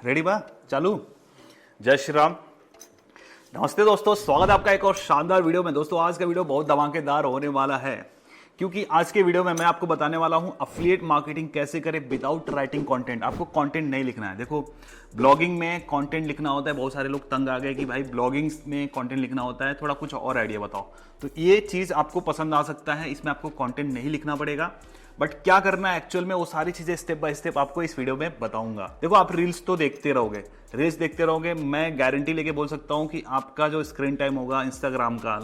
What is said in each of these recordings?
Ready बा चालू। जय श्री राम। नमस्ते दोस्तों, स्वागत है आपका एक और शानदार वीडियो में। दोस्तों आज का वीडियो बहुत धमाकेदार होने वाला है क्योंकि आज के वीडियो में मैं आपको बताने वाला हूं अफिलिएट मार्केटिंग कैसे करें विदाउट राइटिंग कंटेंट। आपको कंटेंट नहीं लिखना है। देखो ब्लॉगिंग में कंटेंट लिखना होता है। बहुत सारे लोग तंग आ गए कि भाई ब्लॉगिंग में कंटेंट लिखना होता है, थोड़ा कुछ और आइडिया बताओ। तो ये चीज़ आपको पसंद आ सकता है, इसमें आपको कंटेंट नहीं लिखना पड़ेगा। बट क्या करना है एक्चुअल में वो सारी चीजें स्टेप बाय स्टेप आपको इस वीडियो में बताऊंगा। देखो आप रील्स तो देखते रहोगे, मैं गारंटी लेके बोल सकता हूं कि आपका जो स्क्रीन टाइम होगा इंस्टाग्राम का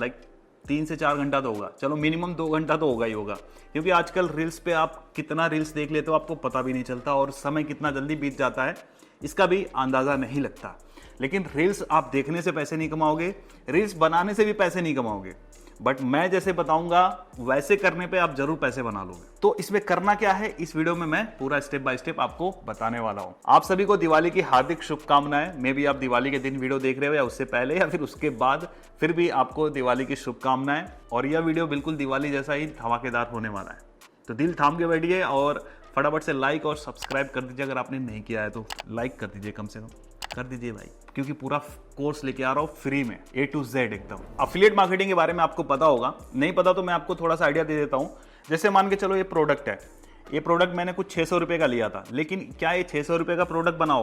3 से 4 घंटा तो होगा, चलो मिनिमम 2 घंटा तो होगा ही होगा। क्योंकि आजकल रील्स पे आप कितना रील्स देख लेते हो आपको पता भी नहीं चलता और समय कितना जल्दी बीत जाता है इसका भी अंदाजा नहीं लगता। लेकिन रील्स आप देखने से पैसे नहीं कमाओगे, रील्स बनाने से भी पैसे नहीं कमाओगे, बट मैं जैसे बताऊंगा वैसे करने पे आप जरूर पैसे बना लोगे। तो इसमें करना क्या है इस वीडियो में मैं पूरा स्टेप बाय स्टेप आपको बताने वाला हूं। आप सभी को दिवाली की हार्दिक शुभकामनाएं। मे भी आप दिवाली के दिन वीडियो देख रहे हो या उससे पहले या फिर उसके बाद, फिर भी आपको दिवाली की शुभकामनाएं। और यह वीडियो बिल्कुल दिवाली जैसा ही धमाकेदार होने वाला है। तो दिल थाम के बैठिए और फटाफट से लाइक और सब्सक्राइब कर दीजिए। अगर आपने नहीं किया है तो लाइक कर दीजिए, कम से कम कर दीजिए भाई, क्योंकि पूरा कोर्स लेके आ रहा हूँ फ्री में A to Z एकदम। अफिलिएट मार्केटिंग के बारे में आपको पता होगा, नहीं पता तो मैं आपको थोड़ा सा आइडिया दे देता हूँ। जैसे मान के चलो ये प्रोडक्ट है, ये प्रोडक्ट मैंने कुछ 600 रुपए का लिया था, लेकिन क्या ये 600 रुपए का प्रोडक्ट बना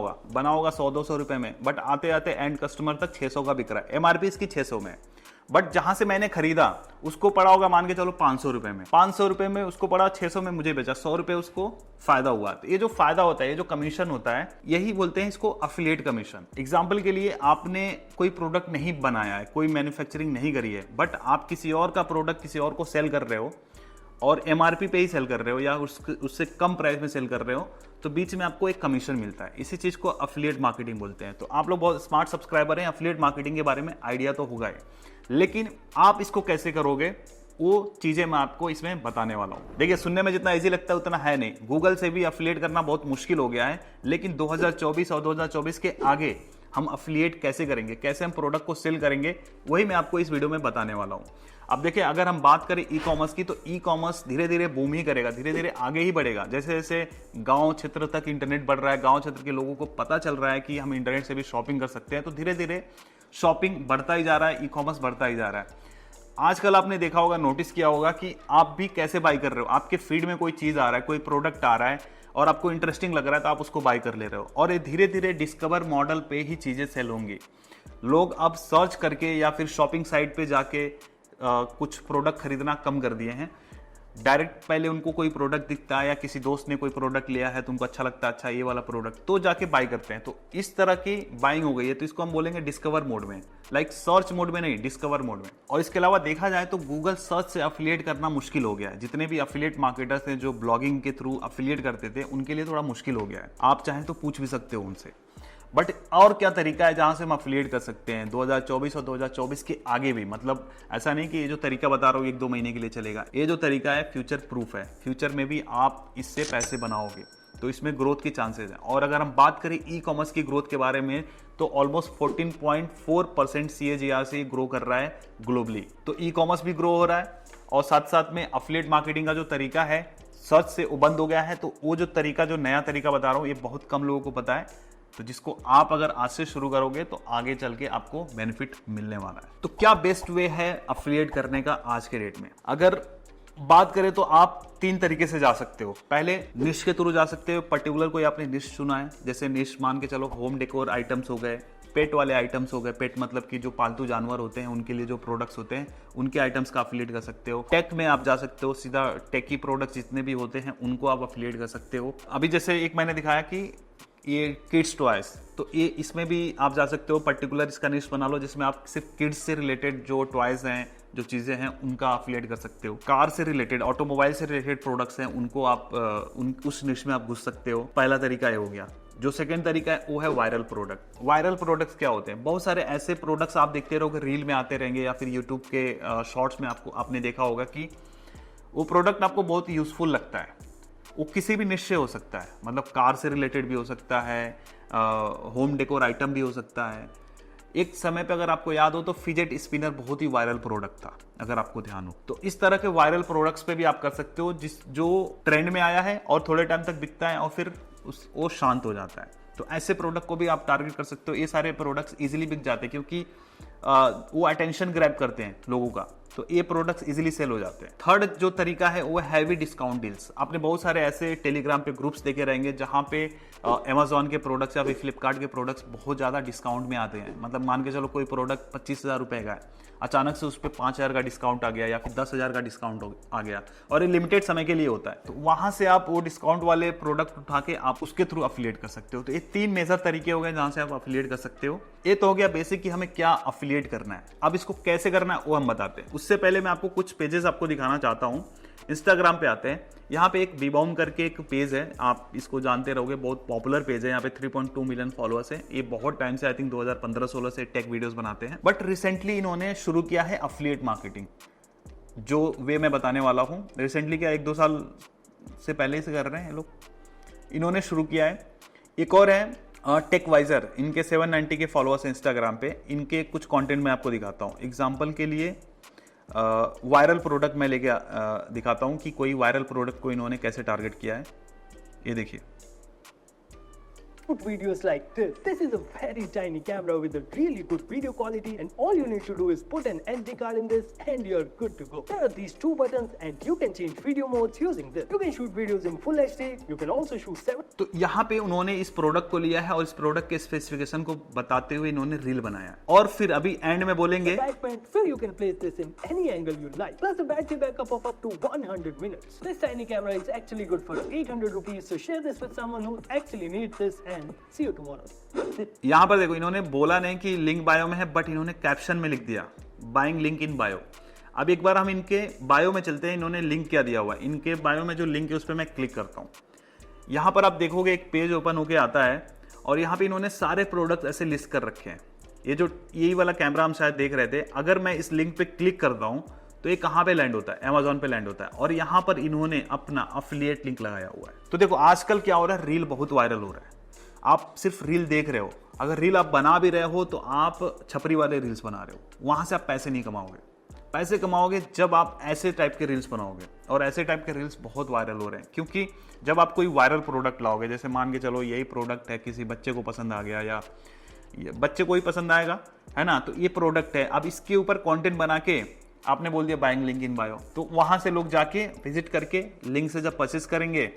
होगा 100-200 रुपए में, बट आते आते एंड कस्टमर तक 600 का बिक रहा है। MRP इसकी 600 में, बट जहां से मैंने खरीदा उसको पड़ा होगा मान के चलो 500 रुपए में, 500 रुपए में उसको पड़ा, 600 में मुझे बेचा, 100 रुपए उसको फायदा हुआ। तो ये जो फायदा होता है, ये जो कमीशन होता है, यही बोलते हैं इसको अफिलिएट कमीशन। एग्जाम्पल के लिए आपने कोई प्रोडक्ट नहीं बनाया है, कोई मैन्युफैक्चरिंग नहीं करी है, बट आप किसी और का प्रोडक्ट किसी और को सेल कर रहे हो और MRP पे ही सेल कर रहे हो या उससे कम प्राइस में सेल कर रहे हो, तो बीच में आपको एक कमीशन मिलता है। इसी चीज को अफिलिएट मार्केटिंग बोलते हैं। तो आप लोग बहुत स्मार्ट सब्सक्राइबर हैं, अफिलिएट मार्केटिंग के बारे में आइडिया तो होगा ही, लेकिन आप इसको कैसे करोगे वो चीजें मैं आपको इसमें बताने वाला हूं। देखिए सुनने में जितना इजी लगता है उतना है नहीं। गूगल से भी अफिलिएट करना बहुत मुश्किल हो गया है, लेकिन 2024 और 2024 के आगे हम अफिलिएट कैसे करेंगे, कैसे हम प्रोडक्ट को सेल करेंगे, वही मैं आपको इस वीडियो में बताने वाला हूं। अब देखिए अगर हम बात करें ई कॉमर्स की, तो ई कॉमर्स धीरे धीरे बूम ही करेगा, धीरे धीरे आगे ही बढ़ेगा। जैसे जैसे गांव क्षेत्र तक इंटरनेट बढ़ रहा है, गांव क्षेत्र के लोगों को पता चल रहा है कि हम इंटरनेट से भी शॉपिंग कर सकते हैं, तो धीरे धीरे शॉपिंग बढ़ता ही जा रहा है, ई कॉमर्स बढ़ता ही जा रहा है। आजकल आपने देखा होगा, नोटिस किया होगा कि आप भी कैसे बाई कर रहे हो। आपके फीड में कोई चीज आ रहा है, कोई प्रोडक्ट आ रहा है और आपको इंटरेस्टिंग लग रहा है तो आप उसको बाई कर ले रहे हो, और ये धीरे धीरे डिस्कवर मॉडल पे ही चीजें सेल होंगी। लोग अब सर्च करके या फिर शॉपिंग साइट पे जाके कुछ प्रोडक्ट खरीदना कम कर दिए हैं। डायरेक्ट पहले उनको कोई प्रोडक्ट दिखता है या किसी दोस्त ने कोई प्रोडक्ट लिया है तो उनको अच्छा लगता है, अच्छा ये वाला प्रोडक्ट, तो जाके बाई करते हैं। तो इस तरह की बाइंग हो गई है। तो इसको हम बोलेंगे डिस्कवर मोड में, सर्च मोड में नहीं, डिस्कवर मोड में। और इसके अलावा देखा जाए तो गूगल सर्च से अफिलिएट करना मुश्किल हो गया है। जितने भी अफिलिएट मार्केटर्स हैं जो ब्लॉगिंग के थ्रू अफिलिएट करते थे, उनके लिए थोड़ा मुश्किल हो गया है। आप चाहें तो पूछ भी सकते हो उनसे। बट और क्या तरीका है जहां से हम अफिलिएट कर सकते हैं 2024 और 2024 के आगे भी। मतलब ऐसा नहीं कि ये जो तरीका बता रहा हूँ 1-2 महीने के लिए चलेगा। ये जो तरीका है फ्यूचर प्रूफ है, फ्यूचर में भी आप इससे पैसे बनाओगे, तो इसमें ग्रोथ की चांसेस है। और अगर हम बात करें ई कॉमर्स की ग्रोथ के बारे में, तो ऑलमोस्ट 14.4% CAGR से ग्रो कर रहा है ग्लोबली। तो ई कॉमर्स भी ग्रो हो रहा है और साथ साथ में अफिलिएट मार्केटिंग का जो तरीका है सर्च से वो बंद हो गया है। तो वो जो तरीका, जो नया तरीका बता रहा हूँ, ये बहुत कम लोगों को पता है। तो जिसको आप अगर आज से शुरू करोगे तो आगे चल के आपको बेनिफिट मिलने वाला है। तो क्या बेस्ट वे है अफिलिएट करने का आज के डेट में? अगर बात करें तो आप 3 तरीके से जा सकते हो। पहले निश के थ्रू जा सकते हो। पर्टिकुलर कोई आपने निश चुना है, जैसे निश मान के चलो होम डेकोर आइटम्स हो गए, पेट वाले आइटम्स हो गए। पेट मतलब कि जो पालतू जानवर होते हैं उनके लिए जो प्रोडक्ट्स होते हैं उनके आइटम्स का अफिलिएट कर सकते हो। टेक में आप जा सकते हो, सीधा टेक की प्रोडक्ट्स जितने भी होते हैं उनको आप अफिलिएट कर सकते हो। अभी जैसे एक मैंने दिखाया कि ये किड्स टॉयज, तो ये इसमें भी आप जा सकते हो। पर्टिकुलर इसका निश बना लो जिसमें आप सिर्फ किड्स से रिलेटेड जो टॉयज हैं, जो चीजें हैं, उनका अफिलिएट कर सकते हो। कार से रिलेटेड, ऑटोमोबाइल से रिलेटेड प्रोडक्ट्स हैं, उनको आप उस निश में आप घुस सकते हो। पहला तरीका ये हो गया। जो सेकंड तरीका है वो है वायरल प्रोडक्ट। वायरल प्रोडक्ट्स क्या होते हैं? बहुत सारे ऐसे प्रोडक्ट्स आप देखते रहोगे, रील में आते रहेंगे या फिर यूट्यूब के शॉर्ट्स में आपने देखा होगा कि वो प्रोडक्ट आपको बहुत यूजफुल लगता है। वो किसी भी निश से हो सकता है, मतलब कार से रिलेटेड भी हो सकता है, होम डेकोर आइटम भी हो सकता है। एक समय पे अगर आपको याद हो तो फिजेट स्पिनर बहुत ही वायरल प्रोडक्ट था, अगर आपको ध्यान हो। तो इस तरह के वायरल प्रोडक्ट्स पे भी आप कर सकते हो जो ट्रेंड में आया है और थोड़े टाइम तक बिकता है और फिर वो शांत हो जाता है। तो ऐसे प्रोडक्ट को भी आप टारगेट कर सकते हो। ये सारे प्रोडक्ट्स इजीली बिक जाते हैं क्योंकि वो अटेंशन ग्रैब करते हैं लोगों का, तो ये प्रोडक्ट्स इजीली सेल हो जाते हैं। थर्ड जो तरीका है वो हैवी डिस्काउंट डील्स। आपने बहुत सारे ऐसे टेलीग्राम पे ग्रुप्स देखे रहेंगे जहां पे अमेजॉन के प्रोडक्ट्स या फिर फ्लिपकार्ट के प्रोडक्ट्स बहुत ज़्यादा डिस्काउंट में आते हैं। मतलब मान के चलो कोई प्रोडक्ट 25,000 रुपए का है, अचानक से उस पर 5,000 का डिस्काउंट आ गया या फिर 10,000 का डिस्काउंट आ गया, और ये लिमिटेड समय के लिए होता है। तो वहां से आप वो डिस्काउंट वाले प्रोडक्ट उठा के आप उसके थ्रू अफिलिएट कर सकते हो। तो ये 3 मेजर तरीके हो गए जहां से आप अफिलिएट कर सकते हो। ये तो हो गया बेसिक कि हमें क्या अफिलिएट करना है। अब इसको कैसे करना है वो हम बताते हैं। उससे पहले मैं आपको कुछ पेजेस आपको दिखाना चाहता हूं। इंस्टाग्राम पे आते हैं, यहाँ पे एक बीबॉम करके एक पेज है, आप इसको जानते रहोगे, बहुत पॉपुलर पेज है। यहाँ पे 3.2 मिलियन फॉलोअर्स है। ये बहुत टाइम से, आई थिंक 2015-16 से टेक वीडियोस बनाते हैं, बट रिसेंटली इन्होंने शुरू किया है अफिलिएट मार्केटिंग। जो वे मैं बताने वाला हूँ, रिसेंटली क्या 1-2 साल से पहले से कर रहे हैं लोग, इन्होंने शुरू किया है। एक और है टेकवाइजर, इनके 790 के फॉलोअर्स है इंस्टाग्राम पे। इनके कुछ कंटेंट मैं आपको दिखाता हूँ। एग्जांपल के लिए वायरल प्रोडक्ट मैं लेके दिखाता हूँ कि कोई वायरल प्रोडक्ट को इन्होंने कैसे टारगेट किया है। ये देखिए, Put videos like this. This is a very tiny camera with a really good video quality, and all you need to do is put an SD card in this and you're good to go. There are these 2 buttons and you can change video modes using this. You can shoot videos in full HD. You can also shoot 7. तो यहाँ पे उन्होंने इस product को लिया है और इस प्रोडक्ट के स्पेसिफिकेशन को बताते हुए इन्होंने रील बनाया। और फिर अभी एंड में बोलेंगे Where you can place this in any angle you like. Plus a battery backup of up to 100 minutes. This tiny camera is actually good for 800 rupees. So share this with someone who actually needs this. See you tomorrow. यहाँ पर देखो, इन्होंने बोला नहीं कि link bio में है, but इन्होंने कैप्शन में लिख दिया बाइंग लिंक इन बायो। अब एक बार हम इनके बायो में चलते हैं। इन्होंने लिंक क्या दिया हुआ है, इनके बायो में जो लिंक है उस पर मैं क्लिक करता हूँ। यहाँ पर आप देखोगे एक पेज ओपन होके आता है और यहाँ पे इन्होंने सारे प्रोडक्ट ऐसे लिस्ट कर रखे हैं। ये जो यही वाला कैमरा हम शायद देख रहे थे, अगर मैं इस लिंक पे क्लिक करता हूँ तो ये कहाँ पे लैंड होता है, अमेजॉन पे लैंड होता है। और यहाँ पर इन्होंने अपना अफिलिएट लिंक लगाया हुआ है। तो देखो आजकल क्या हो रहा है, रील बहुत वायरल हो रहा है। आप सिर्फ रील देख रहे हो, अगर रील आप बना भी रहे हो तो आप छपरी वाले रील्स बना रहे हो, वहां से आप पैसे नहीं कमाओगे। पैसे कमाओगे जब आप ऐसे टाइप के रील्स बनाओगे, और ऐसे टाइप के रील्स बहुत वायरल हो रहे हैं। क्योंकि जब आप कोई वायरल प्रोडक्ट लाओगे, जैसे मान के चलो यही प्रोडक्ट है, किसी बच्चे को पसंद आ गया या बच्चे को ही पसंद आएगा, है ना, तो ये प्रोडक्ट है। अब इसके ऊपर कंटेंट बना के आपने बोल दिया बाइंग लिंक इन बायो, तो वहां से लोग जाके विजिट करके लिंक से जब परचेस करेंगे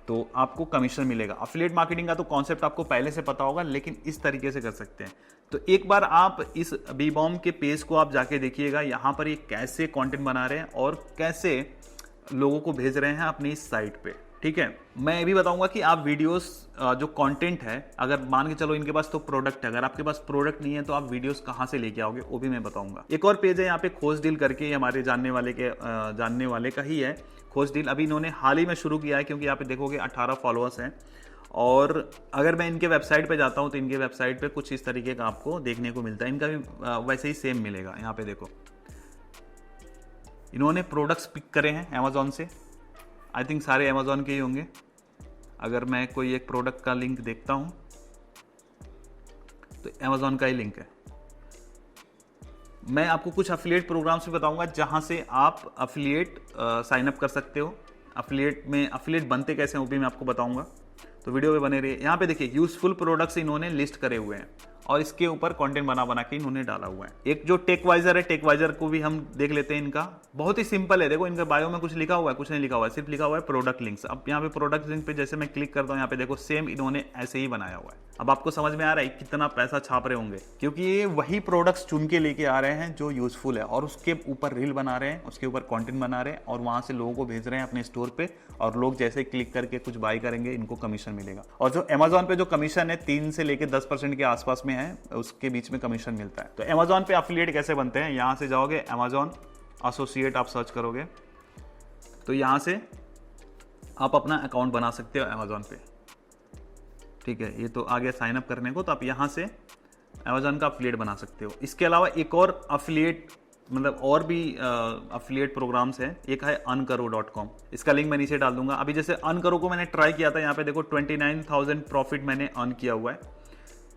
तो आपको कमीशन मिलेगा। अफिलिएट मार्केटिंग का तो कॉन्सेप्ट आपको पहले से पता होगा, लेकिन इस तरीके से कर सकते हैं। तो एक बार आप इस बीबॉम के पेज को आप जाके देखिएगा, यहाँ पर ये कैसे कंटेंट बना रहे हैं और कैसे लोगों को भेज रहे हैं अपनी इस साइट पे। ठीक है, मैं ये भी बताऊंगा कि आप वीडियोस जो कंटेंट है, अगर मान के चलो इनके पास तो प्रोडक्ट है, अगर आपके पास प्रोडक्ट नहीं है तो आप वीडियोस कहाँ से लेके आओगे वो भी मैं बताऊंगा। एक और पेज है यहाँ पे खोज डील करके, हमारे जानने वाले का ही है खोज डील। अभी इन्होंने हाल ही में शुरू किया है, क्योंकि यहाँ पे देखोगे 18 फॉलोअर्स हैं। और अगर मैं इनके वेबसाइट पे जाता हूँ तो इनके वेबसाइट पे कुछ इस तरीके का आपको देखने को मिलता है। इनका भी वैसे ही सेम मिलेगा। यहाँ पे देखो, इन्होंने प्रोडक्ट्स पिक करे हैं अमेजोन से, आई थिंक सारे अमेजोन के ही होंगे। अगर मैं कोई एक प्रोडक्ट का लिंक देखता हूं तो अमेजोन का ही लिंक है। मैं आपको कुछ अफिलिएट प्रोग्राम्स भी बताऊंगा जहां से आप अफिलिएट साइन अप कर सकते हो। अफिलिएट में अफिलिएट बनते कैसे हैं वो भी मैं आपको बताऊंगा, तो वीडियो पे बने रहिए। यहाँ पे देखिए यूजफुल प्रोडक्ट्स इन्होंने लिस्ट करे हुए हैं और इसके ऊपर कंटेंट बना के इन्होंने डाला हुआ है। एक जो टेकवाइजर है, टेकवाइजर को भी हम देख लेते हैं। इनका बहुत ही सिंपल है, देखो इनका बायो में कुछ लिखा हुआ है, कुछ नहीं लिखा हुआ है, सिर्फ लिखा हुआ है प्रोडक्ट लिंक्स। अब यहाँ पे प्रोडक्ट लिंक पे जैसे मैं क्लिक करता हूँ, यहाँ पे देखो सेम इन्होंने ऐसे ही बनाया हुआ है। अब आपको समझ में आ रहा है कितना पैसा छाप रहे होंगे, क्योंकि ये वही प्रोडक्ट्स चुन के लेके आ रहे हैं जो यूजफुल है और उसके ऊपर रील बना रहे हैं, उसके ऊपर कंटेंट बना रहे हैं और वहां से लोगों को भेज रहे हैं अपने स्टोर पे, और लोग जैसे क्लिक करके कुछ बाय करेंगे इनको कमीशन मिलेगा। और जो अमेजोन पे जो कमीशन है 3 से लेकर 10% के आसपास में है, उसके बीच में कमीशन मिलता है। तो अमेजोन पे अफिलिएट कैसे बनते हैं, यहां से जाओगे अमेजोन एसोसिएट आप सर्च करोगे तो यहां से आप अपना अकाउंट बना सकते हो अमेजोन पे। ठीक है, ये तो आगे साइन अप करने को, तो आप यहां से अमेजोन का अफिलिएट बना सकते हो। इसके अलावा एक और अफिलिएट मतलब और भी अफिलिएट प्रोग्राम्स हैं। एक है unkaro.com, इसका लिंक मैं नीचे डाल दूंगा। अभी जैसे unkaro को मैंने ट्राई किया था, यहाँ पे देखो 29,000 प्रॉफिट मैंने अर्न किया हुआ है।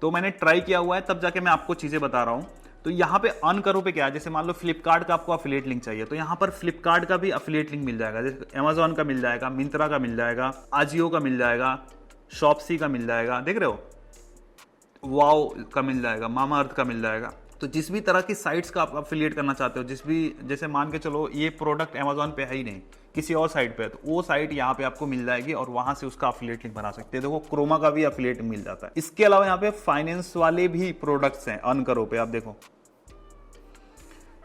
तो मैंने ट्राई किया हुआ है, तब जाके मैं आपको चीजें बता रहा हूँ। तो यहाँ पे unkaro पे क्या है, जैसे मान लो फ्लिपकार्ट का आपको अफिलिएट लिंक चाहिए, तो यहाँ पर फ्लिपकार्ट का भी अफिलिएट लिंक मिल जाएगा, जैसे अमेजोन का मिल जाएगा, मिंत्रा का मिल जाएगा, आजियो का मिल जाएगा, शॉप्सी का मिल जाएगा, देख रहे हो, वाओ का मिल जाएगा, मामा अर्थ का मिल जाएगा। तो जिस भी तरह की साइट्स का आप अफिलिएट करना चाहते हो, जिस भी, जैसे मान के चलो ये प्रोडक्ट अमेजोन पे है ही नहीं, किसी और साइट पे है, तो वो साइट यहाँ पे आपको मिल जाएगी और वहां से उसका अफिलिएट लिंक बना सकते हैं। देखो क्रोमा का भी अफिलिएट मिल जाता है। इसके अलावा यहाँ पे फाइनेंस वाले भी प्रोडक्ट्स हैं अर्न करो पे। आप देखो,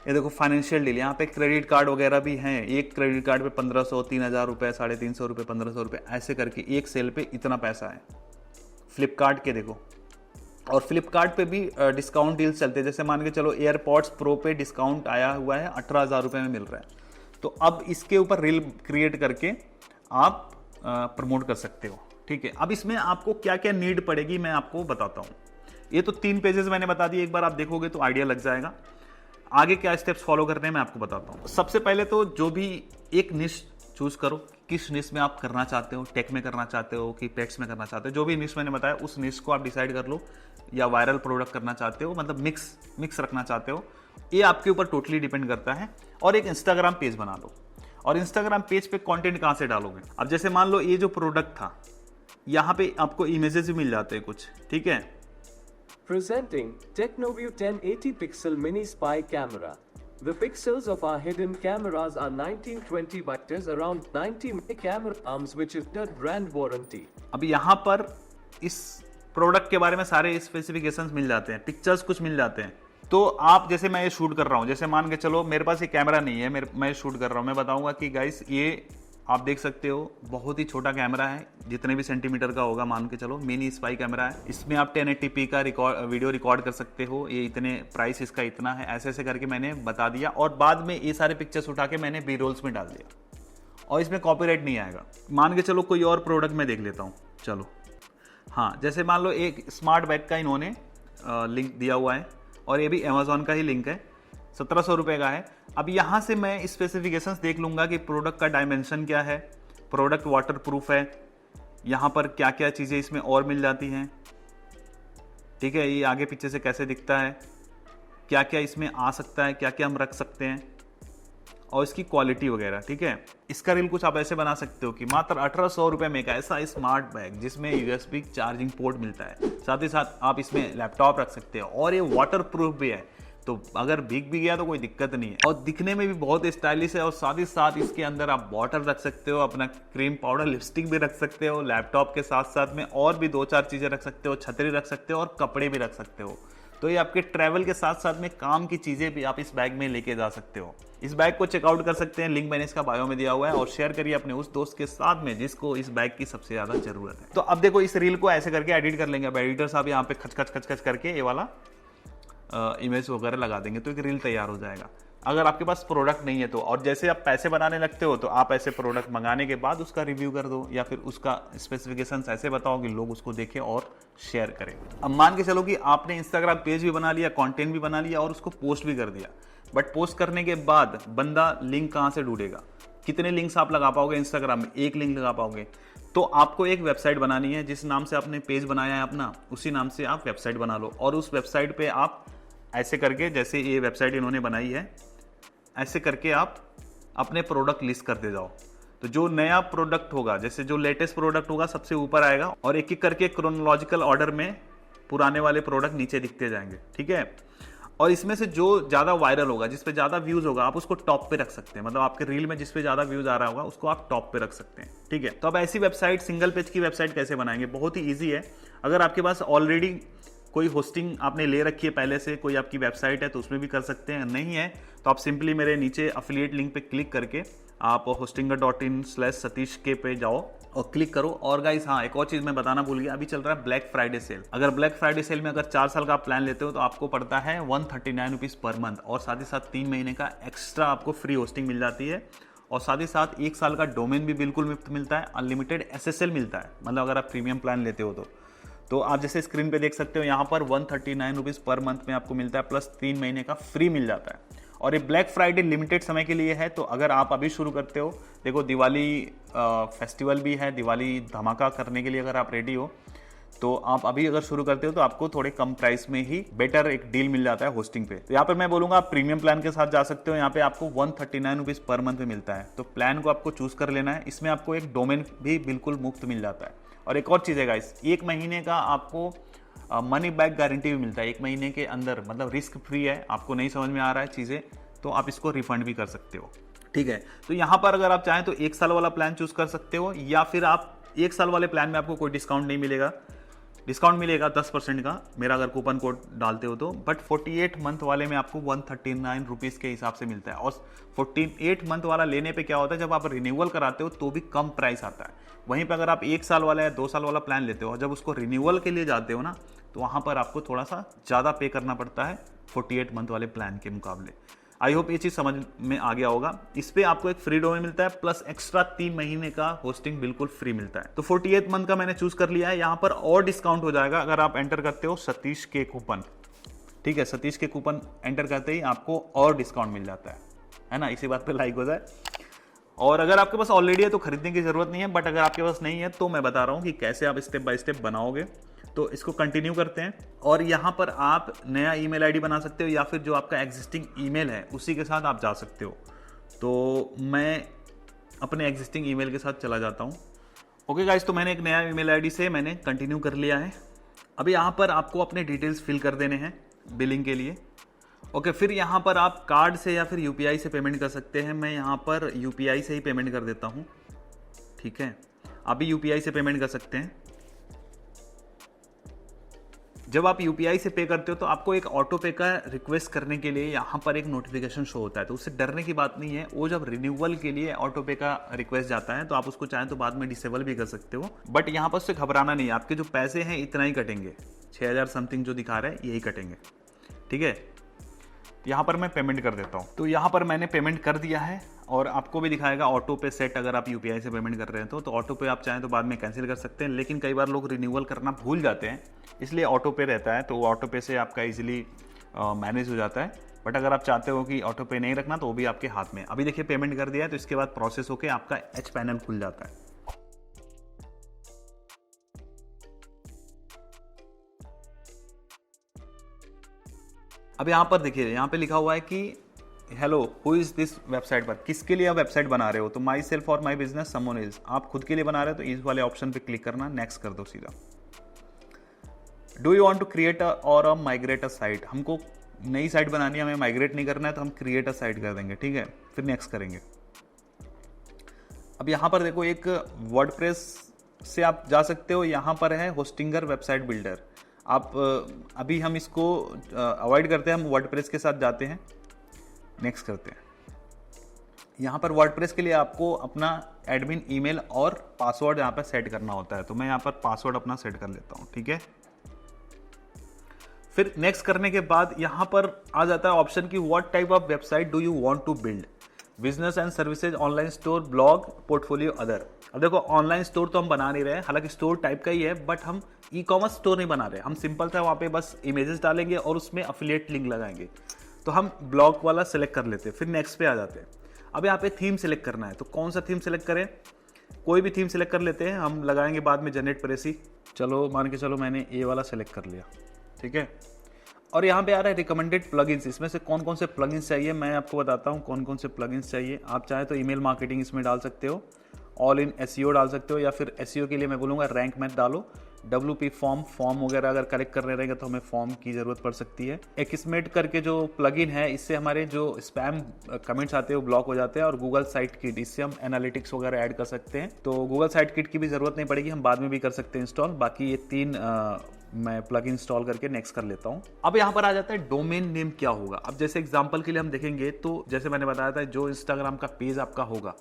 ये देखो फाइनेंशियल डील, यहाँ पे क्रेडिट कार्ड वगैरह भी हैं। एक क्रेडिट कार्ड पे 1500, 3000 रुपए, 350 रुपए, 1500 रुपए, ऐसे करके एक सेल पे इतना पैसा है। फ्लिपकार्ट के देखो, और फ्लिपकार्ट पे भी डिस्काउंट डील्स चलते हैं। जैसे मान के चलो एयरपॉड्स प्रो पे डिस्काउंट आया हुआ है, 18,000 रुपए में मिल रहा है। तो अब इसके ऊपर रील क्रिएट करके आप प्रमोट कर सकते हो। ठीक है, अब इसमें आपको क्या क्या नीड पड़ेगी मैं आपको बताता हूँ। ये तो 3 पेजेस मैंने बता दिए, एक बार आप देखोगे तो आइडिया लग जाएगा। आगे क्या स्टेप्स फॉलो करने हैं मैं आपको बताता हूँ। सबसे पहले तो जो भी एक निश चूज करो, किस निश में आप करना चाहते हो, टेक में करना चाहते हो कि पेट्स में करना चाहते हो, जो भी निश मैंने बताया उस निश को आप डिसाइड कर लो। या वायरल प्रोडक्ट करना चाहते हो, मतलब मिक्स रखना चाहते हो, ये आपके ऊपर टोटली डिपेंड करता है। और एक इंस्टाग्राम पेज बना लो, और इंस्टाग्राम पेज पे कंटेंट कहाँ से डालोगे। अब जैसे मान लो ये जो प्रोडक्ट था, यहाँ पे आपको इमेजेस भी मिल जाते हैं कुछ, ठीक है। Presenting TechnoView 1080 pixel mini spy camera. The pixels of our hidden cameras are 1920 by around 90 camera arms which is the brand warranty. अब यहाँ पर इस प्रोडक्ट के बारे में सारे स्पेसिफिकेशंस मिल जाते हैं, पिक्चर्स कुछ मिल जाते हैं। तो आप, जैसे मैं ये शूट कर रहा हूँ, जैसे मान के चलो मेरे पास ये कैमरा नहीं है, मैं शूट कर रहा हूँ, मैं बताऊंगा कि गाइस ये आप देख सकते हो बहुत ही छोटा कैमरा है, जितने भी सेंटीमीटर का होगा मान के चलो, मिनी स्पाई कैमरा है। इसमें आप 1080p का वीडियो रिकॉर्ड कर सकते हो, ये इतने प्राइस इसका इतना है, ऐसे ऐसे करके मैंने बता दिया। और बाद में ये सारे पिक्चर्स उठा के मैंने बी रोल्स में डाल दिया, और इसमें कॉपीराइट नहीं आएगा। मान के चलो कोई और प्रोडक्ट मैं देख लेता हूँ, चलो। हाँ, जैसे मान लो एक स्मार्ट बैग का इन्होंने लिंक दिया हुआ है, और ये भी अमेजोन का ही लिंक है, 1700 रुपए का है। अब यहाँ से मैं स्पेसिफिकेशंस देख लूंगा कि प्रोडक्ट का डायमेंशन क्या है, प्रोडक्ट वाटर प्रूफ है, यहाँ पर क्या क्या चीज़ें इसमें और मिल जाती हैं, ठीक है, ये आगे पीछे से कैसे दिखता है, क्या क्या इसमें आ सकता है, क्या क्या हम रख सकते हैं, और इसकी क्वालिटी वगैरह, ठीक है। इसका रील कुछ आप ऐसे बना सकते हो कि मात्र 1800 रुपए में एक ऐसा स्मार्ट बैग जिसमें USB चार्जिंग पोर्ट मिलता है, साथ ही साथ आप इसमें लैपटॉप रख सकते हो, और ये वाटर प्रूफ भी है, तो अगर भीग भी गया तो कोई दिक्कत नहीं है, और दिखने में भी बहुत स्टाइलिश है। और साथ ही साथ इसके अंदर आप बॉटल रख सकते हो, अपना क्रीम पाउडर लिपस्टिक भी रख सकते हो, लैपटॉप के साथ साथ में और भी 2-4 चीजें रख सकते हो, छतरी रख सकते हो, और कपड़े भी रख सकते हो। तो ये आपके ट्रैवल के साथ साथ में काम की चीजें भी आप इस बैग में लेके जा सकते हो। इस बैग को चेकआउट कर सकते हैं, लिंक मैंने इसका बायो में दिया हुआ है, और शेयर करिए अपने उस दोस्त के साथ में जिसको इस बैग की सबसे ज्यादा जरूरत है। तो अब देखो इस रील को ऐसे करके एडिट कर लेंगे। अब एडिटर साहब यहाँ पे खच करके ये वाला इमेज वगैरह लगा देंगे, तो एक रील तैयार हो जाएगा। अगर आपके पास प्रोडक्ट नहीं है तो, और जैसे आप पैसे बनाने लगते हो तो आप ऐसे प्रोडक्ट मंगाने के बाद उसका रिव्यू कर दो, या फिर उसका स्पेसिफिकेशंस ऐसे बताओ कि लोग उसको देखें और शेयर करें। अब मान के चलो कि आपने इंस्टाग्राम पेज भी बना लिया, कंटेंट भी बना लिया, और उसको पोस्ट भी कर दिया, बट पोस्ट करने के बाद बंदा लिंक कहाँ से ढूंढेगा, कितने लिंक्स आप लगा पाओगे इंस्टाग्राम में, एक लिंक लगा पाओगे। तो आपको एक वेबसाइट बनानी है, जिस नाम से आपने पेज बनाया है अपना, उसी नाम से आप वेबसाइट बना लो, और उस वेबसाइट पे आप ऐसे करके, जैसे ये वेबसाइट इन्होंने बनाई है, ऐसे करके आप अपने प्रोडक्ट लिस्ट करते जाओ। तो जो नया प्रोडक्ट होगा, जैसे जो लेटेस्ट प्रोडक्ट होगा सबसे ऊपर आएगा, और एक एक करके क्रोनोलॉजिकल ऑर्डर में पुराने वाले प्रोडक्ट नीचे दिखते जाएंगे, ठीक है। और इसमें से जो ज्यादा वायरल होगा, जिस पे ज्यादा व्यूज होगा, आप उसको टॉप पे रख सकते हैं। मतलब आपके रील में जिस पे ज्यादा व्यूज आ रहा होगा उसको आप टॉप पे रख सकते हैं, ठीक है। तो अब ऐसी वेबसाइट, सिंगल पेज की वेबसाइट कैसे बनाएंगे, बहुत ही ईजी है। अगर आपके पास ऑलरेडी कोई होस्टिंग आपने ले रखी है पहले से, कोई आपकी वेबसाइट है, तो उसमें भी कर सकते हैं। नहीं है तो आप सिंपली मेरे नीचे अफिलिएट लिंक पे क्लिक करके आप hostinger.in/satish के पे जाओ और क्लिक करो। और गाइस हाँ, एक और चीज मैं बताना भूल गया, अभी चल रहा है ब्लैक फ्राइडे सेल। अगर ब्लैक फ्राइडे सेल में अगर 4 साल का आप प्लान लेते हो तो आपको पड़ता है 139 रुपीज पर मंथ, और साथ ही साथ 3 महीने का एक्स्ट्रा आपको फ्री होस्टिंग मिल जाती है, और साथ ही साथ 1 साल का डोमेन भी बिल्कुल मुफ्त मिलता है, अनलिमिटेड SSL मिलता है, मतलब अगर आप प्रीमियम प्लान लेते हो तो आप जैसे स्क्रीन पे देख सकते हो यहाँ पर 139 रुपीज पर मंथ में आपको मिलता है, प्लस 3 महीने का फ्री मिल जाता है। और ये ब्लैक फ्राइडे लिमिटेड समय के लिए है, तो अगर आप अभी शुरू करते हो, देखो दिवाली फेस्टिवल भी है, दिवाली धमाका करने के लिए अगर आप रेडी हो तो आप अभी अगर शुरू करते हो तो आपको थोड़े कम प्राइस में ही बेटर एक डील मिल जाता है होस्टिंग पे। तो यहाँ पर मैं बोलूंगा आप प्रीमियम प्लान के साथ जा सकते हो, यहाँ पे आपको 139 रुपीज पर मंथ में मिलता है। तो प्लान को आपको चूज कर लेना है, इसमें आपको एक डोमेन भी बिल्कुल मुफ्त मिल जाता है, और एक और चीज़ है गाइस, 1 महीने का आपको मनी बैक गारंटी भी मिलता है। 1 महीने के अंदर, मतलब रिस्क फ्री है। आपको नहीं समझ में आ रहा है चीज़ें तो आप इसको रिफंड भी कर सकते हो, ठीक है। तो यहाँ पर अगर आप चाहें तो 1 साल वाला प्लान चूज कर सकते हो, या फिर आप 1 साल वाले प्लान में आपको कोई डिस्काउंट नहीं मिलेगा। डिस्काउंट मिलेगा 10% का, मेरा अगर कूपन कोड डालते हो तो। बट 48 मंथ वाले में आपको 139 रुपीज़ के हिसाब से मिलता है। और 48 मंथ वाला लेने पे क्या होता है, जब आप रिन्यूअल कराते हो तो भी कम प्राइस आता है। वहीं पे अगर आप 1 साल वाला या 2 साल वाला प्लान लेते हो, जब उसको रिन्यूअल के लिए जाते हो ना, तो वहाँ पर आपको थोड़ा सा ज़्यादा पे करना पड़ता है 48 मंथ वाले प्लान के मुकाबले। आई होप ये चीज़ समझ में आ गया होगा। इस पे आपको एक फ्री डोमेन मिलता है, प्लस एक्स्ट्रा 3 महीने का होस्टिंग बिल्कुल फ्री मिलता है। तो 48 मंथ का मैंने चूज कर लिया है। यहाँ पर और डिस्काउंट हो जाएगा अगर आप एंटर करते हो सतीश के कूपन, ठीक है। सतीश के कूपन एंटर करते ही आपको और डिस्काउंट मिल जाता है ना। इसी बात पे लाइक हो जाए। और अगर आपके पास ऑलरेडी है तो खरीदने की जरूरत नहीं है, बट अगर आपके पास नहीं है तो मैं बता रहा हूँ कि कैसे आप स्टेप बाय स्टेप बनाओगे। तो इसको कंटिन्यू करते हैं, और यहाँ पर आप नया ईमेल आईडी बना सकते हो, या फिर जो आपका एग्जिस्टिंग ईमेल है उसी के साथ आप जा सकते हो। तो मैं अपने एग्जिस्टिंग ईमेल के साथ चला जाता हूँ। ओके गाइस, तो मैंने एक नया ईमेल आईडी से मैंने कंटिन्यू कर लिया है। अभी यहाँ पर आपको अपने डिटेल्स फिल कर देने हैं बिलिंग के लिए। ओके, फिर यहाँ पर आप कार्ड से या फिर यूपीआई से पेमेंट कर सकते हैं। मैं यहाँ पर यूपीआई से ही पेमेंट कर देता हूँ, ठीक है। आप भी यूपीआई से पेमेंट कर सकते हैं। जब आप यूपीआई से पे करते हो तो आपको एक ऑटो पे का रिक्वेस्ट करने के लिए यहाँ पर एक नोटिफिकेशन शो होता है। तो उससे डरने की बात नहीं है। वो जब रिन्यूअल के लिए ऑटो पे का रिक्वेस्ट जाता है तो आप उसको चाहें तो बाद में डिसेबल भी कर सकते हो। बट यहाँ पर उससे घबराना नहीं है, आपके जो पैसे हैं इतना ही कटेंगे, 6000 समथिंग जो दिखा रहा है यही कटेंगे, ठीक है। यहाँ पर मैं पेमेंट कर देता हूँ। तो यहाँ पर मैंने पेमेंट कर दिया है, और आपको भी दिखाएगा ऑटो पे सेट। अगर आप यूपीआई से पेमेंट कर रहे हैं तो ऑटो पे आप चाहें तो बाद में कैंसिल कर सकते हैं। लेकिन कई बार लोग रिन्यूअल करना भूल जाते हैं, इसलिए ऑटो पे रहता है। तो ऑटो पे से आपका इजीली मैनेज हो जाता है। बट अगर आप चाहते हो कि ऑटो पे नहीं रखना तो वो भी आपके हाथ में। अभी देखिए पेमेंट कर दिया है, तो इसके बाद प्रोसेस होकर आपका एच पैनल खुल जाता है। अब यहाँ पर देखिए, यहाँ पे लिखा हुआ है कि hello who is this website पर, किसके लिए आप वेबसाइट बना रहे हो। तो माई सेल्फ और माई बिजनेस समवन इज, आप खुद के लिए बना रहे हो तो इस वाले ऑप्शन पे क्लिक करना, नेक्स्ट कर दो सीधा। Do you want to create or migrate a site, हमको नई साइट बनानी है, हमें माइग्रेट नहीं करना है, तो हम क्रिएट अ साइट कर देंगे, ठीक है। फिर नेक्स्ट करेंगे। अब यहाँ पर देखो, एक वर्डप्रेस से आप जा सकते हो। यहाँ पर है होस्टिंगर वेबसाइट बिल्डर। आप अभी हम इसको अवॉइड करते हैं, हम वर्डप्रेस के साथ जाते हैं, नेक्स्ट करते हैं। यहाँ पर वर्डप्रेस के लिए आपको अपना एडमिन ईमेल और पासवर्ड यहाँ पर सेट करना होता है। तो मैं यहाँ पर पासवर्ड अपना सेट कर लेता हूँ, ठीक है। फिर नेक्स्ट करने के बाद यहाँ पर आ जाता है ऑप्शन की what type of website do you want to build, business and services, online store, blog, portfolio, other. अब देखो, ऑनलाइन स्टोर तो हम बना नहीं रहे, हालांकि स्टोर टाइप का ही है, बट हम ई कॉमर्स स्टोर नहीं बना रहे। हम सिंपल था, वहाँ पे बस इमेजेस डालेंगे और उसमें अफिलिएट लिंक लगाएंगे। तो हम ब्लॉग वाला सेलेक्ट कर लेते हैं। फिर नेक्स्ट पे आ जाते हैं। अब यहाँ पे थीम सेलेक्ट करना है, तो कौन सा थीम सेलेक्ट करें, कोई भी थीम सेलेक्ट कर लेते हैं। हम लगाएंगे बाद में जनरेट प्रेसी। चलो मान के चलो मैंने ये वाला सेलेक्ट कर लिया, ठीक है। और यहाँ पे आ रहा है रिकमेंडेड प्लगइन्स। इसमें से कौन कौन से प्लगइन्स चाहिए मैं आपको बताता हूँ, कौन कौन से प्लगइन्स चाहिए। आप चाहे तो ईमेल मार्केटिंग इसमें डाल सकते हो, ऑल इन एसईओ डाल सकते हो, या फिर एसईओ के लिए मैं बोलूँगा रैंक मैथ डालो, WP फॉर्म वगैरह अगर कलेक्ट करने रहेंगे तो हमें फॉर्म की ज़रूरत पड़ सकती है। एक्समेट करके जो प्लगइन है, इससे हमारे जो स्पैम कमेंट्स आते हैं वो ब्लॉक हो जाते हैं। और गूगल साइट किट, इससे हम एनालिटिक्स वगैरह ऐड कर सकते हैं। तो गूगल साइट किट की भी ज़रूरत नहीं पड़ेगी, हम बाद में भी कर सकते हैं इंस्टॉल। बाकी ये 3 मैं प्लग इंस्टॉल करके नेक्स्ट कर लेता हूं। अब यहां पर आ जाता है डोमेन नेम क्या होगा। अब जैसे एग्जांपल के लिए हम देखेंगे, तो जैसे मैंने बताया था, जो इंस्टाग्राम का पेज आपका होगा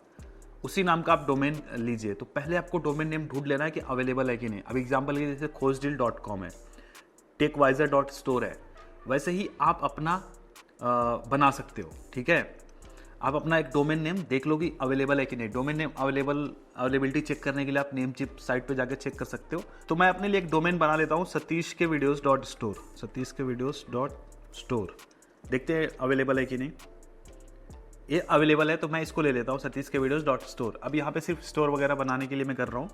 उसी नाम का आप डोमेन लीजिए। तो पहले आपको डोमेन नेम ढूंढ लेना है कि अवेलेबल है कि नहीं। अब एग्जांपल के जैसे खोजडिल.com है, टेकवाइजर.स्टोर है, वैसे ही आप अपना बना सकते हो, ठीक है। आप अपना एक डोमेन नेम देख लो कि अवेलेबल है कि नहीं। डोमेन नेम अवेलेबिलिटी चेक करने के लिए आप नेमचिप साइट पे जाकर चेक कर सकते हो। तो मैं अपने लिए एक डोमेन बना लेता हूँ, satishkevideos.store, satishkevideos.store। देखते हैं अवेलेबल है कि नहीं। ये अवेलेबल है तो मैं इसको ले लेता हूँ, satishkevideos.store। अब यहाँ पे सिर्फ स्टोर वगैरह बनाने के लिए मैं कर रहा हूँ,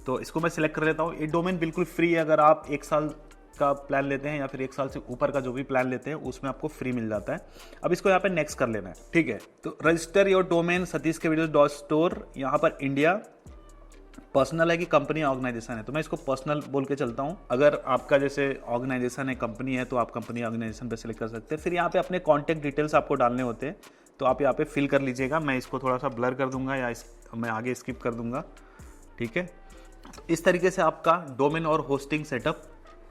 तो इसको मैं सिलेक्ट कर लेता हूँ। ये डोमेन बिल्कुल फ्री है। अगर आप 1 साल का प्लान लेते हैं या फिर 1 साल से ऊपर का जो भी प्लान लेते हैं उसमें आपको फ्री मिल जाता है। अब इसको यहाँ पे नेक्स्ट कर लेना है, ठीक है। तो रजिस्टर योर डोमेन satishkevideos.store, यहाँ पर इंडिया, पर्सनल है कि कंपनी ऑर्गेनाइजेशन है, तो मैं इसको पर्सनल बोल के चलता हूँ। अगर आपका जैसे ऑर्गेनाइजेशन है, कंपनी है, तो आप कंपनी ऑर्गेनाइजेशन पे सिलेक्ट कर सकते हैं। फिर यहाँ पे अपने कॉन्टैक्ट डिटेल्स आपको डालने होते हैं, तो आप यहाँ पे फिल कर लीजिएगा। मैं इसको थोड़ा सा ब्लर कर दूंगा या मैं आगे स्किप कर दूंगा, ठीक है। इस तरीके से आपका डोमेन और होस्टिंग सेटअप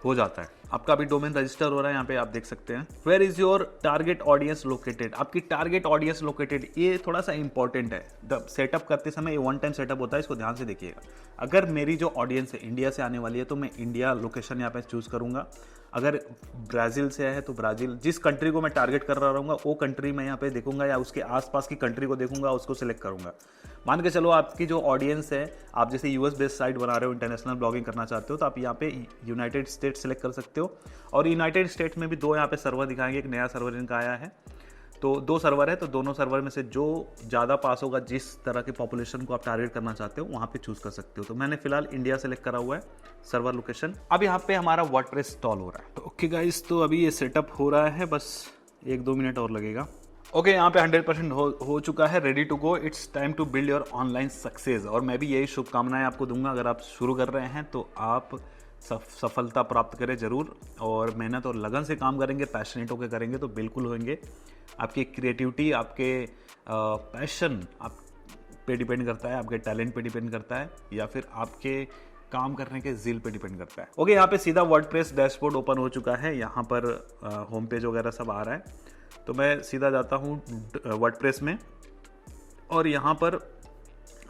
हो जाता है। आपका अभी डोमेन रजिस्टर हो रहा है, यहाँ पे आप देख सकते हैं। Where is your target audience located, आपकी टारगेट ऑडियंस लोकेटेड, ये थोड़ा सा इंपॉर्टेंट है। सेटअप करते समय ये वन टाइम सेटअप होता है, इसको ध्यान से देखिएगा। अगर मेरी जो ऑडियंस है इंडिया से आने वाली है तो मैं इंडिया लोकेशन यहाँ पे चूज करूंगा। अगर ब्राज़ील से है तो ब्राज़ील, जिस कंट्री को मैं टारगेट कर रहा रहूँगा वो कंट्री मैं यहाँ पे देखूंगा, या उसके आसपास की कंट्री को देखूंगा, उसको सिलेक्ट करूंगा। मान के चलो आपकी जो ऑडियंस है, आप जैसे यूएस बेस्ड साइट बना रहे हो, इंटरनेशनल ब्लॉगिंग करना चाहते हो, तो आप यहाँ पे यूनाइटेड स्टेट्स सेलेक्ट कर सकते हो। और यूनाइटेड स्टेट्स में भी 2 यहाँ पे सर्वर दिखाएंगे, एक नया सर्वर इनका आया है, तो 2 सर्वर है, तो दोनों सर्वर में से जो ज़्यादा पास होगा, जिस तरह की पॉपुलेशन को आप टारगेट करना चाहते हो वहाँ पे चूज कर सकते हो। तो मैंने फिलहाल इंडिया सेलेक्ट करा हुआ है सर्वर लोकेशन। अब यहाँ पे हमारा वर्डप्रेस इंस्टॉल हो रहा है। तो ओके गाइस, तो अभी ये सेटअप हो रहा है, बस 1-2 मिनट और लगेगा। ओके, यहाँ पे 100% हो चुका है, ready to go. It's time to build your online success. और मैं भी यही शुभकामनाएं आपको दूंगा। अगर आप शुरू कर रहे हैं तो आप सफलता प्राप्त करें जरूर, और मेहनत और लगन से काम करेंगे, पैशनेट होकर करेंगे तो बिल्कुल होंगे। आपकी क्रिएटिविटी, आपके पैशन आप पे डिपेंड करता है, आपके टैलेंट पे डिपेंड करता है, या फिर आपके काम करने के जिल पे डिपेंड करता है। ओके, यहाँ पे सीधा वर्डप्रेस डैशबोर्ड ओपन हो चुका है। यहाँ पर होम पेज वगैरह सब आ रहा है, तो मैं सीधा जाता हूँ वर्डप्रेस में। और यहाँ पर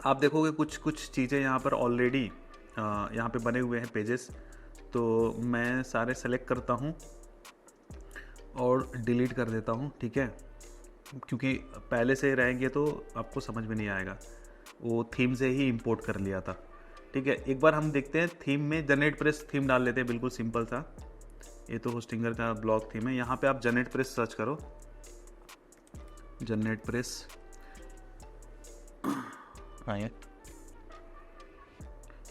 आप देखोगे कुछ चीज़ें यहाँ पर ऑलरेडी यहाँ पे बने हुए हैं पेजेस, तो मैं सारे सेलेक्ट करता हूँ और डिलीट कर देता हूँ, ठीक है। क्योंकि पहले से रहेंगे तो आपको समझ में नहीं आएगा, वो थीम से ही इंपोर्ट कर लिया था, ठीक है। एक बार हम देखते हैं थीम में, जनरेट प्रेस थीम डाल लेते हैं, बिल्कुल सिंपल सा। ये तो होस्टिंगर का ब्लॉग थीम है। यहाँ पे आप जनरेट प्रेस सर्च करो, जनरेट प्रेस आइए,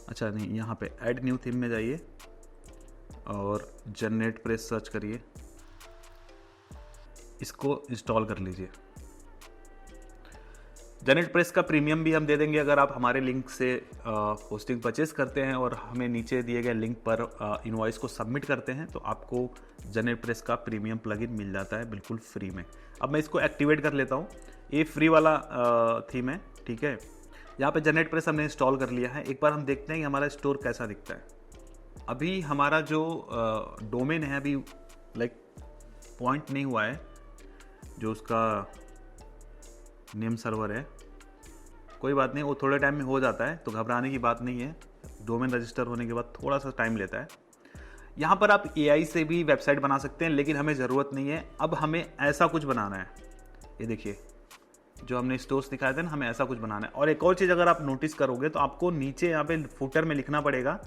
अच्छा नहीं, यहाँ पे ऐड न्यू थीम में जाइए और जनरेट प्रेस सर्च करिए, इसको इंस्टॉल कर लीजिए। जनरेट प्रेस का प्रीमियम भी हम दे देंगे अगर आप हमारे लिंक से होस्टिंग परचेज करते हैं और हमें नीचे दिए गए लिंक पर इनवॉइस को सबमिट करते हैं, तो आपको जनरेट प्रेस का प्रीमियम प्लगइन मिल जाता है बिल्कुल फ्री में। अब मैं इसको एक्टिवेट कर लेता हूँ, ये फ्री वाला थीम है, ठीक है। यहाँ पे जनरेट प्रेस हमने इंस्टॉल कर लिया है। एक बार हम देखते हैं कि हमारा स्टोर कैसा दिखता है। अभी हमारा जो डोमेन है अभी लाइक पॉइंट नहीं हुआ है, जो उसका नेम सर्वर है, कोई बात नहीं, वो थोड़े टाइम में हो जाता है, तो घबराने की बात नहीं है। डोमेन रजिस्टर होने के बाद थोड़ा सा टाइम लेता है। यहाँ पर आप AI से भी वेबसाइट बना सकते हैं, लेकिन हमें ज़रूरत नहीं है। अब हमें ऐसा कुछ बनाना है, ये देखिए जो हमने स्टोर्स दिखाए थे ना, हमें ऐसा कुछ बनाना है। और एक और चीज़ अगर आप नोटिस करोगे तो आपको नीचे यहाँ पे फुटर में लिखना पड़ेगा,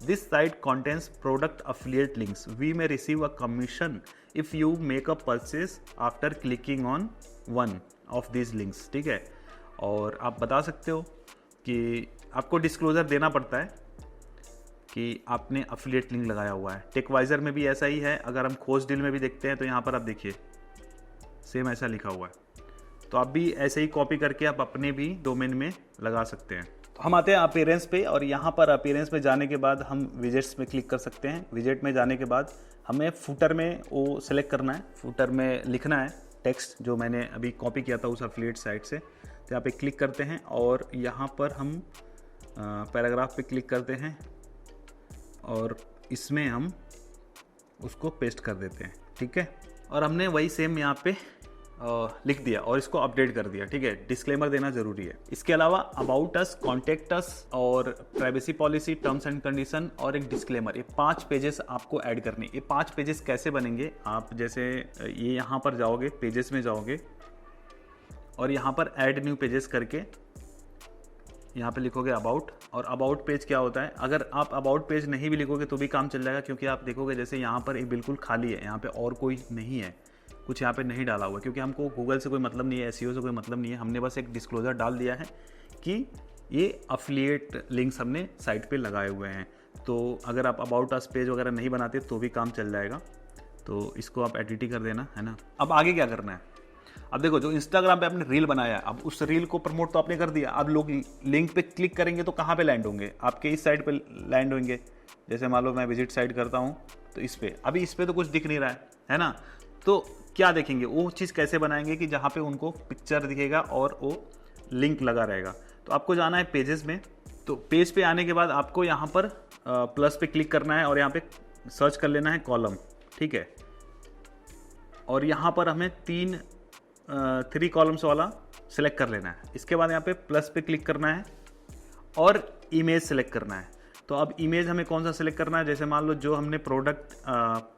this site contains product affiliate links, we may receive a commission if you make a purchase after clicking on one of these links, ठीक है। और आप बता सकते हो कि आपको डिस्क्लोजर देना पड़ता है कि आपने अफिलिएट लिंक लगाया हुआ है। टेकवाइजर में भी ऐसा ही है। अगर हम खोज डील में भी देखते हैं तो यहाँ पर आप देखिए सेम ऐसा लिखा हुआ है, तो आप भी ऐसे ही कॉपी करके आप अपने भी डोमेन में लगा सकते हैं। तो हम आते हैं अपीयरेंस पे, और यहाँ पर अपीयरेंस में जाने के बाद हम विजेट्स में क्लिक कर सकते हैं। विजेट में जाने के बाद हमें फुटर में वो सेलेक्ट करना है, फुटर में लिखना है टेक्स्ट जो मैंने अभी कॉपी किया था उस एफिलिएट साइट से। तो यहाँ पे क्लिक करते हैं और यहाँ पर हम पैराग्राफ पे क्लिक करते हैं और इसमें हम उसको पेस्ट कर देते हैं, ठीक है। और हमने वही सेम यहाँ पे लिख दिया और इसको अपडेट कर दिया, ठीक है। डिस्क्लेमर देना जरूरी है। इसके अलावा अबाउट अस, कॉन्टेक्ट अस और privacy policy, terms and condition और एक डिस्क्लेमर, ये 5 पेजेस आपको ऐड करने। ये 5 पेजेस कैसे बनेंगे, आप जैसे ये यहाँ पर जाओगे, पेजेस में जाओगे और यहाँ पर ऐड न्यू पेजेस करके यहाँ पे लिखोगे अबाउट। और अबाउट पेज क्या होता है, अगर आप अबाउट पेज नहीं भी लिखोगे तो भी काम चल जाएगा, क्योंकि आप देखोगे जैसे यहाँ पर ये बिल्कुल खाली है, यहाँ पे और कोई नहीं है, कुछ यहाँ पे नहीं डाला हुआ है, क्योंकि हमको गूगल से कोई मतलब नहीं है, SEO से कोई मतलब नहीं है। हमने बस एक डिस्क्लोजर डाल दिया है कि ये अफिलिएट लिंक्स हमने साइट पे लगाए हुए हैं। तो अगर आप अबाउट अस पेज वगैरह नहीं बनाते तो भी काम चल जाएगा। तो इसको आप एडिट कर देना, है ना। अब आगे क्या करना है, अब देखो, जो इंस्टाग्राम पे आपने रील बनाया, अब उस रील को प्रमोट तो आपने कर दिया, अब लोग लिंक पे क्लिक करेंगे तो कहाँ पे लैंड होंगे? आपके इस साइड पे लैंड होंगे। जैसे मान लो मैं विजिट साइट करता हूँ तो इस पे, अभी इस पे तो कुछ दिख नहीं रहा है ना? तो क्या देखेंगे? वो चीज़ कैसे बनाएंगे कि जहाँ पे उनको पिक्चर दिखेगा और वो लिंक लगा रहेगा। तो आपको जाना है पेजेस में। तो पेज पे आने के बाद आपको यहाँ पर प्लस पे क्लिक करना है और यहाँ पे सर्च कर लेना है कॉलम, ठीक है। और यहाँ पर हमें 3 कॉलम्स वाला सिलेक्ट कर लेना है। इसके बाद यहाँ पे प्लस पे क्लिक करना है और इमेज सेलेक्ट करना है। तो अब इमेज हमें कौन सा सिलेक्ट करना है? जैसे मान लो जो हमने प्रोडक्ट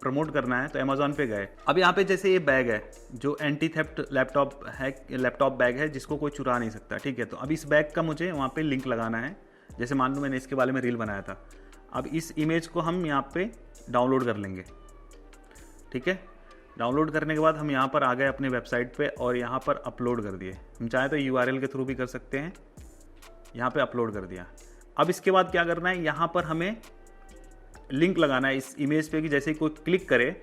प्रमोट करना है तो अमेजोन पे गए। अब यहाँ पे जैसे ये बैग है जो एंटी थेफ्ट लैपटॉप बैग है जिसको कोई चुरा नहीं सकता, ठीक है। तो अब इस बैग का मुझे वहाँ पे लिंक लगाना है। जैसे मान लो मैंने इसके बारे में रील बनाया था। अब इस इमेज को हम यहाँ पे डाउनलोड कर लेंगे, ठीक है। डाउनलोड करने के बाद हम यहाँ पर आ गए अपने वेबसाइट पे और यहाँ पर अपलोड कर दिए। हम चाहे तो URL के थ्रू भी कर सकते हैं। यहाँ पे अपलोड कर दिया। अब इसके बाद क्या करना है? यहाँ पर हमें लिंक लगाना है इस इमेज पे कि जैसे ही कोई क्लिक करे,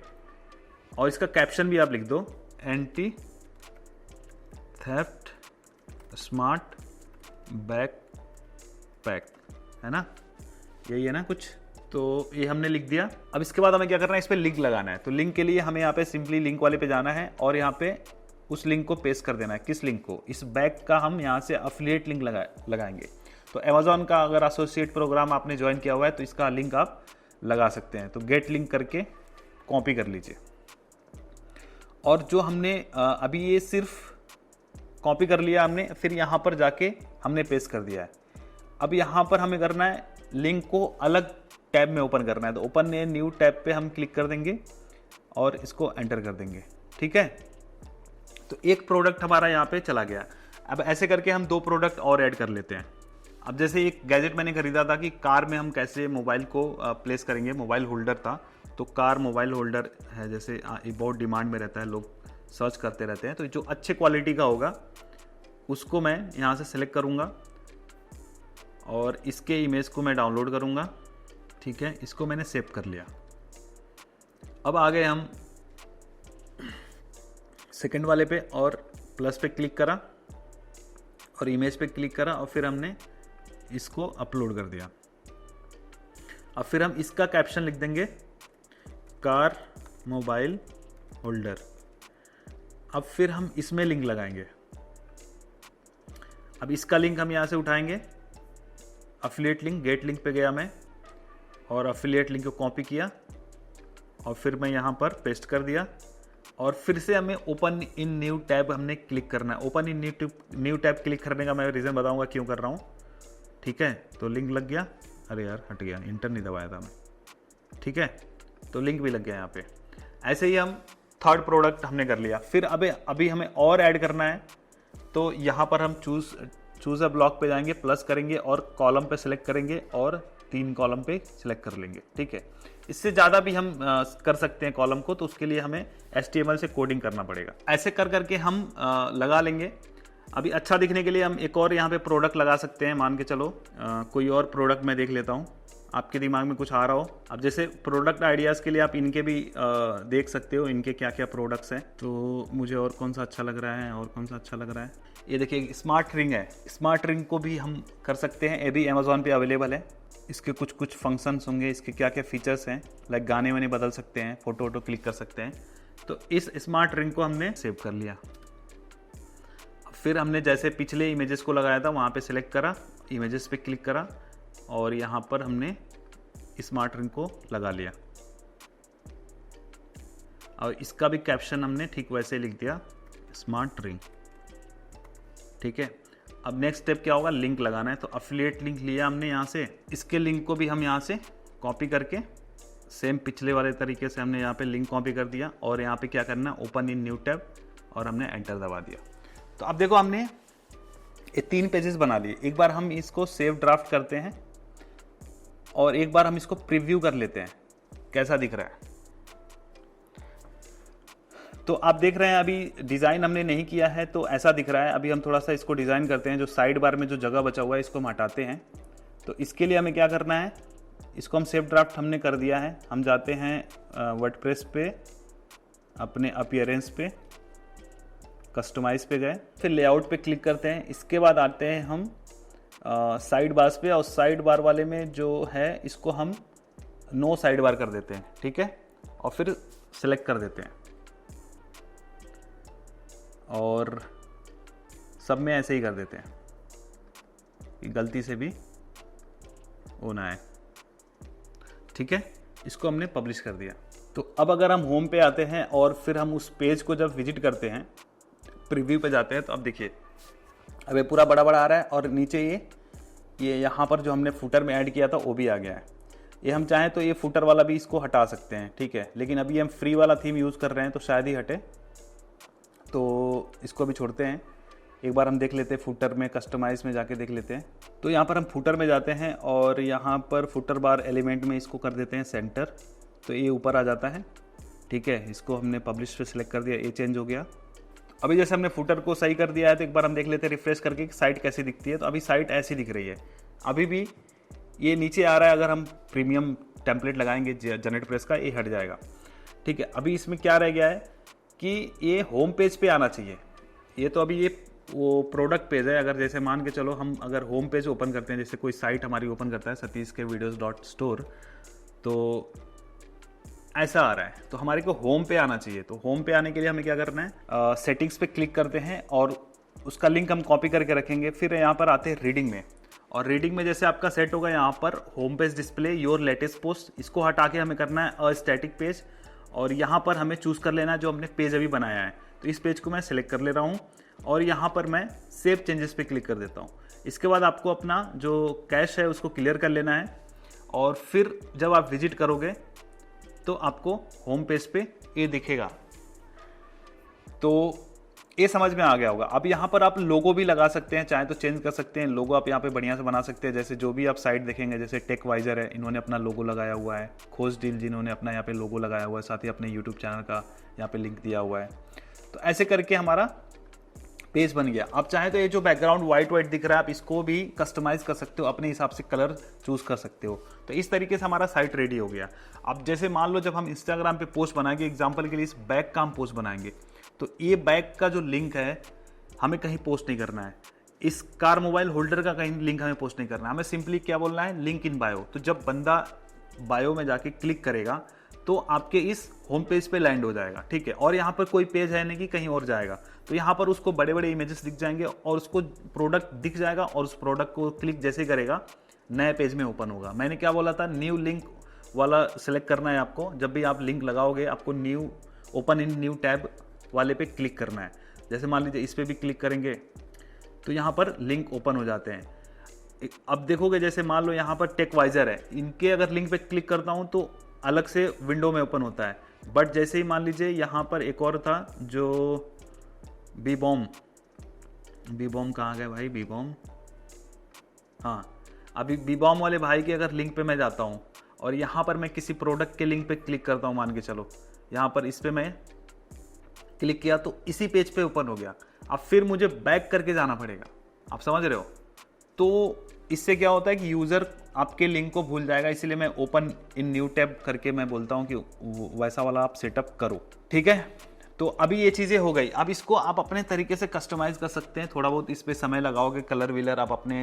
और इसका कैप्शन भी आप लिख दो, anti theft smart back pack, है ना? यही है ना कुछ? तो ये हमने लिख दिया। अब इसके बाद हमें क्या करना है? इस पर लिंक लगाना है। तो लिंक के लिए हमें यहाँ पे सिंपली लिंक वाले पे जाना है और यहाँ पे उस लिंक को पेस्ट कर देना है। किस लिंक को? इस बैग का हम यहाँ से अफिलिएट लिंक लगाएंगे। तो अमेजोन का अगर एसोसिएट प्रोग्राम आपने ज्वाइन किया हुआ है तो इसका लिंक आप लगा सकते हैं। तो गेट लिंक करके कॉपी कर लीजिए। और जो हमने अभी ये सिर्फ कॉपी कर लिया हमने, फिर यहाँ पर जाके हमने पेस्ट कर दिया है। अब यहाँ पर हमें करना है लिंक को अलग टैब में ओपन करना है। तो ओपन ए न्यू टैब पे हम क्लिक कर देंगे और इसको एंटर कर देंगे, ठीक है। तो एक प्रोडक्ट हमारा यहाँ पे चला गया। अब ऐसे करके हम 2 प्रोडक्ट और ऐड कर लेते हैं। अब जैसे एक गैजेट मैंने खरीदा था कि कार में हम कैसे मोबाइल को प्लेस करेंगे। मोबाइल होल्डर था, तो कार मोबाइल होल्डर है, जैसे ये बहुत डिमांड में रहता है, लोग सर्च करते रहते हैं। तो जो अच्छे क्वालिटी का होगा उसको मैं यहाँ से सिलेक्ट करूँगा और इसके इमेज को मैं डाउनलोड करूँगा, ठीक है। इसको मैंने सेव कर लिया। अब आ गए हम सेकंड वाले पे और प्लस पे क्लिक करा और इमेज पे क्लिक करा और फिर हमने इसको अपलोड कर दिया। अब फिर हम इसका कैप्शन लिख देंगे, कार मोबाइल होल्डर। अब फिर हम इसमें लिंक लगाएंगे। अब इसका लिंक हम यहाँ से उठाएंगे, अफिलिएट लिंक, गेट लिंक पे गया मैं और अफिलिएट लिंक को कॉपी किया और फिर मैं यहाँ पर पेस्ट कर दिया। और फिर से हमें ओपन इन न्यू टैब हमने क्लिक करना है। Open in new tab click करने का मैं रीज़न बताऊंगा क्यों कर रहा हूँ, ठीक है। तो लिंक लग गया। अरे यार हट गया, इंटर नहीं दबाया था मैं, ठीक है। तो लिंक भी लग गया यहाँ पे। ऐसे ही हम 3rd प्रोडक्ट हमने कर लिया। फिर अभी हमें और ऐड करना है। तो यहाँ पर हम चूज अ ब्लॉक पे जाएंगे, प्लस करेंगे और कॉलम पे सिलेक्ट करेंगे और 3 कॉलम पे सिलेक्ट कर लेंगे, ठीक है। इससे ज़्यादा भी हम कर सकते हैं कॉलम को, तो उसके लिए हमें HTML से कोडिंग करना पड़ेगा। ऐसे कर करके हम लगा लेंगे। अभी अच्छा दिखने के लिए हम एक और यहाँ पे प्रोडक्ट लगा सकते हैं। मान के चलो कोई और प्रोडक्ट मैं देख लेता हूँ, आपके दिमाग में कुछ आ रहा हो। अब जैसे प्रोडक्ट आइडियाज़ के लिए आप इनके भी देख सकते हो, इनके क्या क्या प्रोडक्ट्स हैं। तो मुझे और कौन सा अच्छा लग रहा है, और कौन सा अच्छा लग रहा है, ये देखिए स्मार्ट रिंग है। स्मार्ट रिंग को भी हम कर सकते हैं, ये भी अमेजोन पे अवेलेबल है। इसके कुछ फंक्शंस होंगे, इसके क्या क्या फीचर्स हैं, लाइक गाने वाने बदल सकते हैं, फोटो वोटो क्लिक कर सकते हैं। तो इस स्मार्ट रिंग को हमने सेव कर लिया। फिर हमने जैसे पिछले इमेजेस को लगाया था वहाँ पे सिलेक्ट करा, इमेजेस पे क्लिक करा और यहाँ पर हमने स्मार्ट रिंग को लगा लिया और इसका भी कैप्शन हमने ठीक वैसे लिख दिया, स्मार्ट रिंग, ठीक है। अब नेक्स्ट स्टेप क्या होगा? लिंक लगाना है। तो अफिलिएट लिंक लिया हमने यहाँ से, इसके लिंक को भी हम यहाँ से कॉपी करके सेम पिछले वाले तरीके से हमने यहाँ पे लिंक कॉपी कर दिया और यहाँ पे क्या करना है, ओपन इन न्यू टैब और हमने एंटर दबा दिया। तो अब देखो हमने ये 3 पेजेस बना लिए। एक बार हम इसको सेव ड्राफ्ट करते हैं और एक बार हम इसको प्रीव्यू कर लेते हैं कैसा दिख रहा है। तो आप देख रहे हैं अभी डिज़ाइन हमने नहीं किया है तो ऐसा दिख रहा है। अभी हम थोड़ा सा इसको डिज़ाइन करते हैं। जो साइड बार में जो जगह बचा हुआ है इसको हम हटाते हैं। तो इसके लिए हमें क्या करना है, इसको हम सेव ड्राफ्ट हमने कर दिया है। हम जाते हैं वर्डप्रेस पे, अपने अपीयरेंस पे कस्टमाइज पे गए, फिर लेआउट पे क्लिक करते हैं। इसके बाद आते हैं हम साइड बार्स पे, और साइड बार वाले में जो है इसको हम नो साइड बार कर देते हैं, ठीक है, और फिर सेलेक्ट कर देते हैं, और सब में ऐसे ही कर देते हैं कि गलती से भी वो ना आए, ठीक है। इसको हमने पब्लिश कर दिया। तो अब अगर हम होम पे आते हैं और फिर हम उस पेज को जब विजिट करते हैं, प्रीव्यू पे जाते हैं, तो अब देखिए अब ये पूरा बड़ा बड़ा आ रहा है, और नीचे ये यहाँ पर जो हमने फुटर में ऐड किया था वो भी आ गया है। ये हम चाहें तो ये फुटर वाला भी इसको हटा सकते हैं, ठीक है, लेकिन अभी हम फ्री वाला थीम यूज़ कर रहे हैं तो शायद ही हटे, तो इसको भी छोड़ते हैं। एक बार हम देख लेते हैं फुटर में, कस्टमाइज में जाके देख लेते हैं। तो यहाँ पर हम फुटर में जाते हैं और यहाँ पर फुटर बार एलिमेंट में इसको कर देते हैं सेंटर, तो ये ऊपर आ जाता है, ठीक है। इसको हमने पब्लिश पे सिलेक्ट कर दिया, ये चेंज हो गया। अभी जैसे हमने फुटर को सही कर दिया है, तो एक बार हम देख लेते हैं रिफ्रेश करके कि साइट कैसी दिखती है। तो अभी साइट ऐसी दिख रही है, अभी भी ये नीचे आ रहा है। अगर हम प्रीमियम टेम्पलेट लगाएंगे जनरेट प्रेस का, ये हट जाएगा, ठीक है। अभी इसमें क्या रह गया है कि ये होम पेज पे आना चाहिए। ये तो अभी ये वो प्रोडक्ट पेज है। अगर जैसे मान के चलो हम अगर होम पेज ओपन करते हैं, जैसे कोई साइट हमारी ओपन करता है सतीश के videos.store, तो ऐसा आ रहा है, तो हमारे को होम पे आना चाहिए। तो होम पे आने के लिए हमें क्या करना है, सेटिंग्स पे क्लिक करते हैं और उसका लिंक हम कॉपी करके रखेंगे। फिर यहाँ पर आते हैं रीडिंग में, और रीडिंग में जैसे आपका सेट होगा यहाँ पर home page display your latest post, इसको हटा के हमें करना है स्टैटिक पेज, और यहाँ पर हमें चूज कर लेना है जो हमने पेज अभी बनाया है। तो इस पेज को मैं सिलेक्ट कर ले रहा हूँ और यहाँ पर मैं सेव चेंजेस पे क्लिक कर देता हूँ। इसके बाद आपको अपना जो कैश है उसको क्लियर कर लेना है, और फिर जब आप विजिट करोगे तो आपको होम पेज पे ये दिखेगा। तो ये समझ में आ गया होगा। अब यहाँ पर आप लोगो भी लगा सकते हैं, चाहे तो चेंज कर सकते हैं। लोगो आप यहाँ पे बढ़िया से बना सकते हैं। जैसे जो भी आप साइट देखेंगे, जैसे टेकवाइजर है, इन्होंने अपना लोगो लगाया हुआ है। खोज डील जिन्होंने अपना यहाँ पे लोगो लगाया हुआ है, साथ ही अपने यूट्यूब चैनल का यहाँ पे लिंक दिया हुआ है। तो ऐसे करके हमारा पेज बन गया। आप चाहे तो ये जो बैकग्राउंड व्हाइट दिख रहा है, आप इसको भी कस्टमाइज कर सकते हो, अपने हिसाब से कलर चूज कर सकते हो। तो इस तरीके से हमारा साइट रेडी हो गया। अब जैसे मान लो जब हम इंस्टाग्राम पे पोस्ट बनाएंगे, एग्जांपल के लिए इस बैग का हम पोस्ट बनाएंगे, तो ये बैग का जो लिंक है हमें कहीं पोस्ट नहीं करना है। इस कार मोबाइल होल्डर का कहीं लिंक हमें पोस्ट नहीं करना है। हमें सिंपली क्या बोलना है, लिंक इन बायो। तो जब बंदा बायो में जाके क्लिक करेगा तो आपके इस होम पेज पे लैंड हो जाएगा, ठीक है। और यहाँ पर कोई पेज है नहीं कि कहीं और जाएगा, तो यहाँ पर उसको बड़े बड़े इमेजेस दिख जाएंगे और उसको प्रोडक्ट दिख जाएगा, और उस प्रोडक्ट को क्लिक जैसे करेगा नए पेज में ओपन होगा। मैंने क्या बोला था, न्यू लिंक वाला सिलेक्ट करना है आपको। जब भी आप लिंक लगाओगे आपको new open in new tab वाले पे क्लिक करना है। जैसे मान लीजिए इस पर भी क्लिक करेंगे तो यहाँ पर लिंक ओपन हो जाते हैं। अब देखोगे जैसे मान लो यहाँ पर टेकवाइजर है, इनके अगर लिंक पे क्लिक करता हूँ तो अलग से विंडो में ओपन होता है। बट जैसे ही मान लीजिए यहाँ पर एक और था जो बीबॉम कहाँ गए भाई, बीबॉम, हाँ, अभी बीबॉम वाले भाई के अगर लिंक पे मैं जाता हूँ और यहाँ पर मैं किसी प्रोडक्ट के लिंक पे क्लिक करता हूँ, मान के चलो यहाँ पर इस पे मैं क्लिक किया तो इसी पेज पे ओपन हो गया। अब फिर मुझे बैक करके जाना पड़ेगा, आप समझ रहे हो। तो इससे क्या होता है कि यूज़र आपके लिंक को भूल जाएगा, इसलिए मैं ओपन इन न्यू टैब करके मैं बोलता हूँ कि वैसा वाला आप सेटअप करो, ठीक है। तो अभी ये चीज़ें हो गई। अब इसको आप अपने तरीके से कस्टमाइज़ कर सकते हैं। थोड़ा बहुत इस पर समय लगाओगे, कलर विलर आप अपने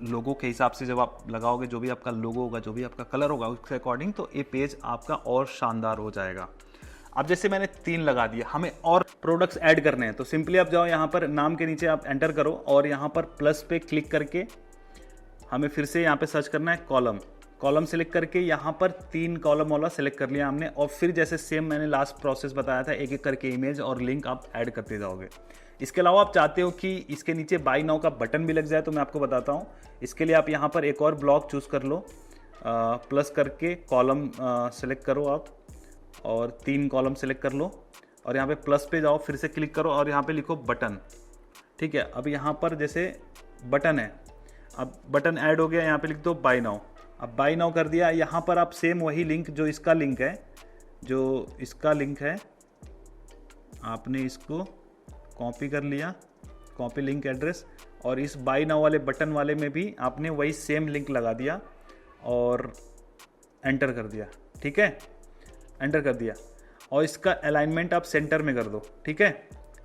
लोगो के हिसाब से जब आप लगाओगे, जो भी आपका लोगो होगा, जो भी आपका कलर होगा उसके अकॉर्डिंग, तो ये पेज आपका और शानदार हो जाएगा। अब जैसे मैंने 3 लगा दिया, हमें और प्रोडक्ट्स ऐड करने हैं, तो सिंपली आप जाओ यहाँ पर नाम के नीचे आप एंटर करो और यहाँ पर प्लस पे क्लिक करके हमें फिर से यहाँ पे सर्च करना है कॉलम सेलेक्ट करके यहाँ पर 3 कॉलम वाला सेलेक्ट कर लिया हमने। और फिर जैसे सेम मैंने लास्ट प्रोसेस बताया था, एक एक करके इमेज और लिंक आप ऐड करते जाओगे। इसके अलावा आप चाहते हो कि इसके नीचे बाय नाउ का बटन भी लग जाए, तो मैं आपको बताता हूँ। इसके लिए आप यहाँ पर एक और ब्लॉक चूज कर लो, प्लस करके कॉलम सेलेक्ट करो आप और 3 कॉलम सेलेक्ट कर लो और यहाँ पे प्लस पे जाओ, फिर से क्लिक करो और यहाँ पे लिखो बटन, ठीक है। अब यहाँ पर जैसे बटन है, अब बटन ऐड हो गया, यहाँ पे लिख दो बाय नाउ। अब बाय नाउ कर दिया। यहाँ पर आप सेम वही लिंक जो इसका लिंक है, आपने इसको कॉपी कर लिया, कॉपी लिंक एड्रेस, और इस बाय नाउ वाले बटन वाले में भी आपने वही सेम लिंक लगा दिया और एंटर कर दिया, ठीक है, एंटर कर दिया। और इसका अलाइनमेंट आप सेंटर में कर दो, ठीक है,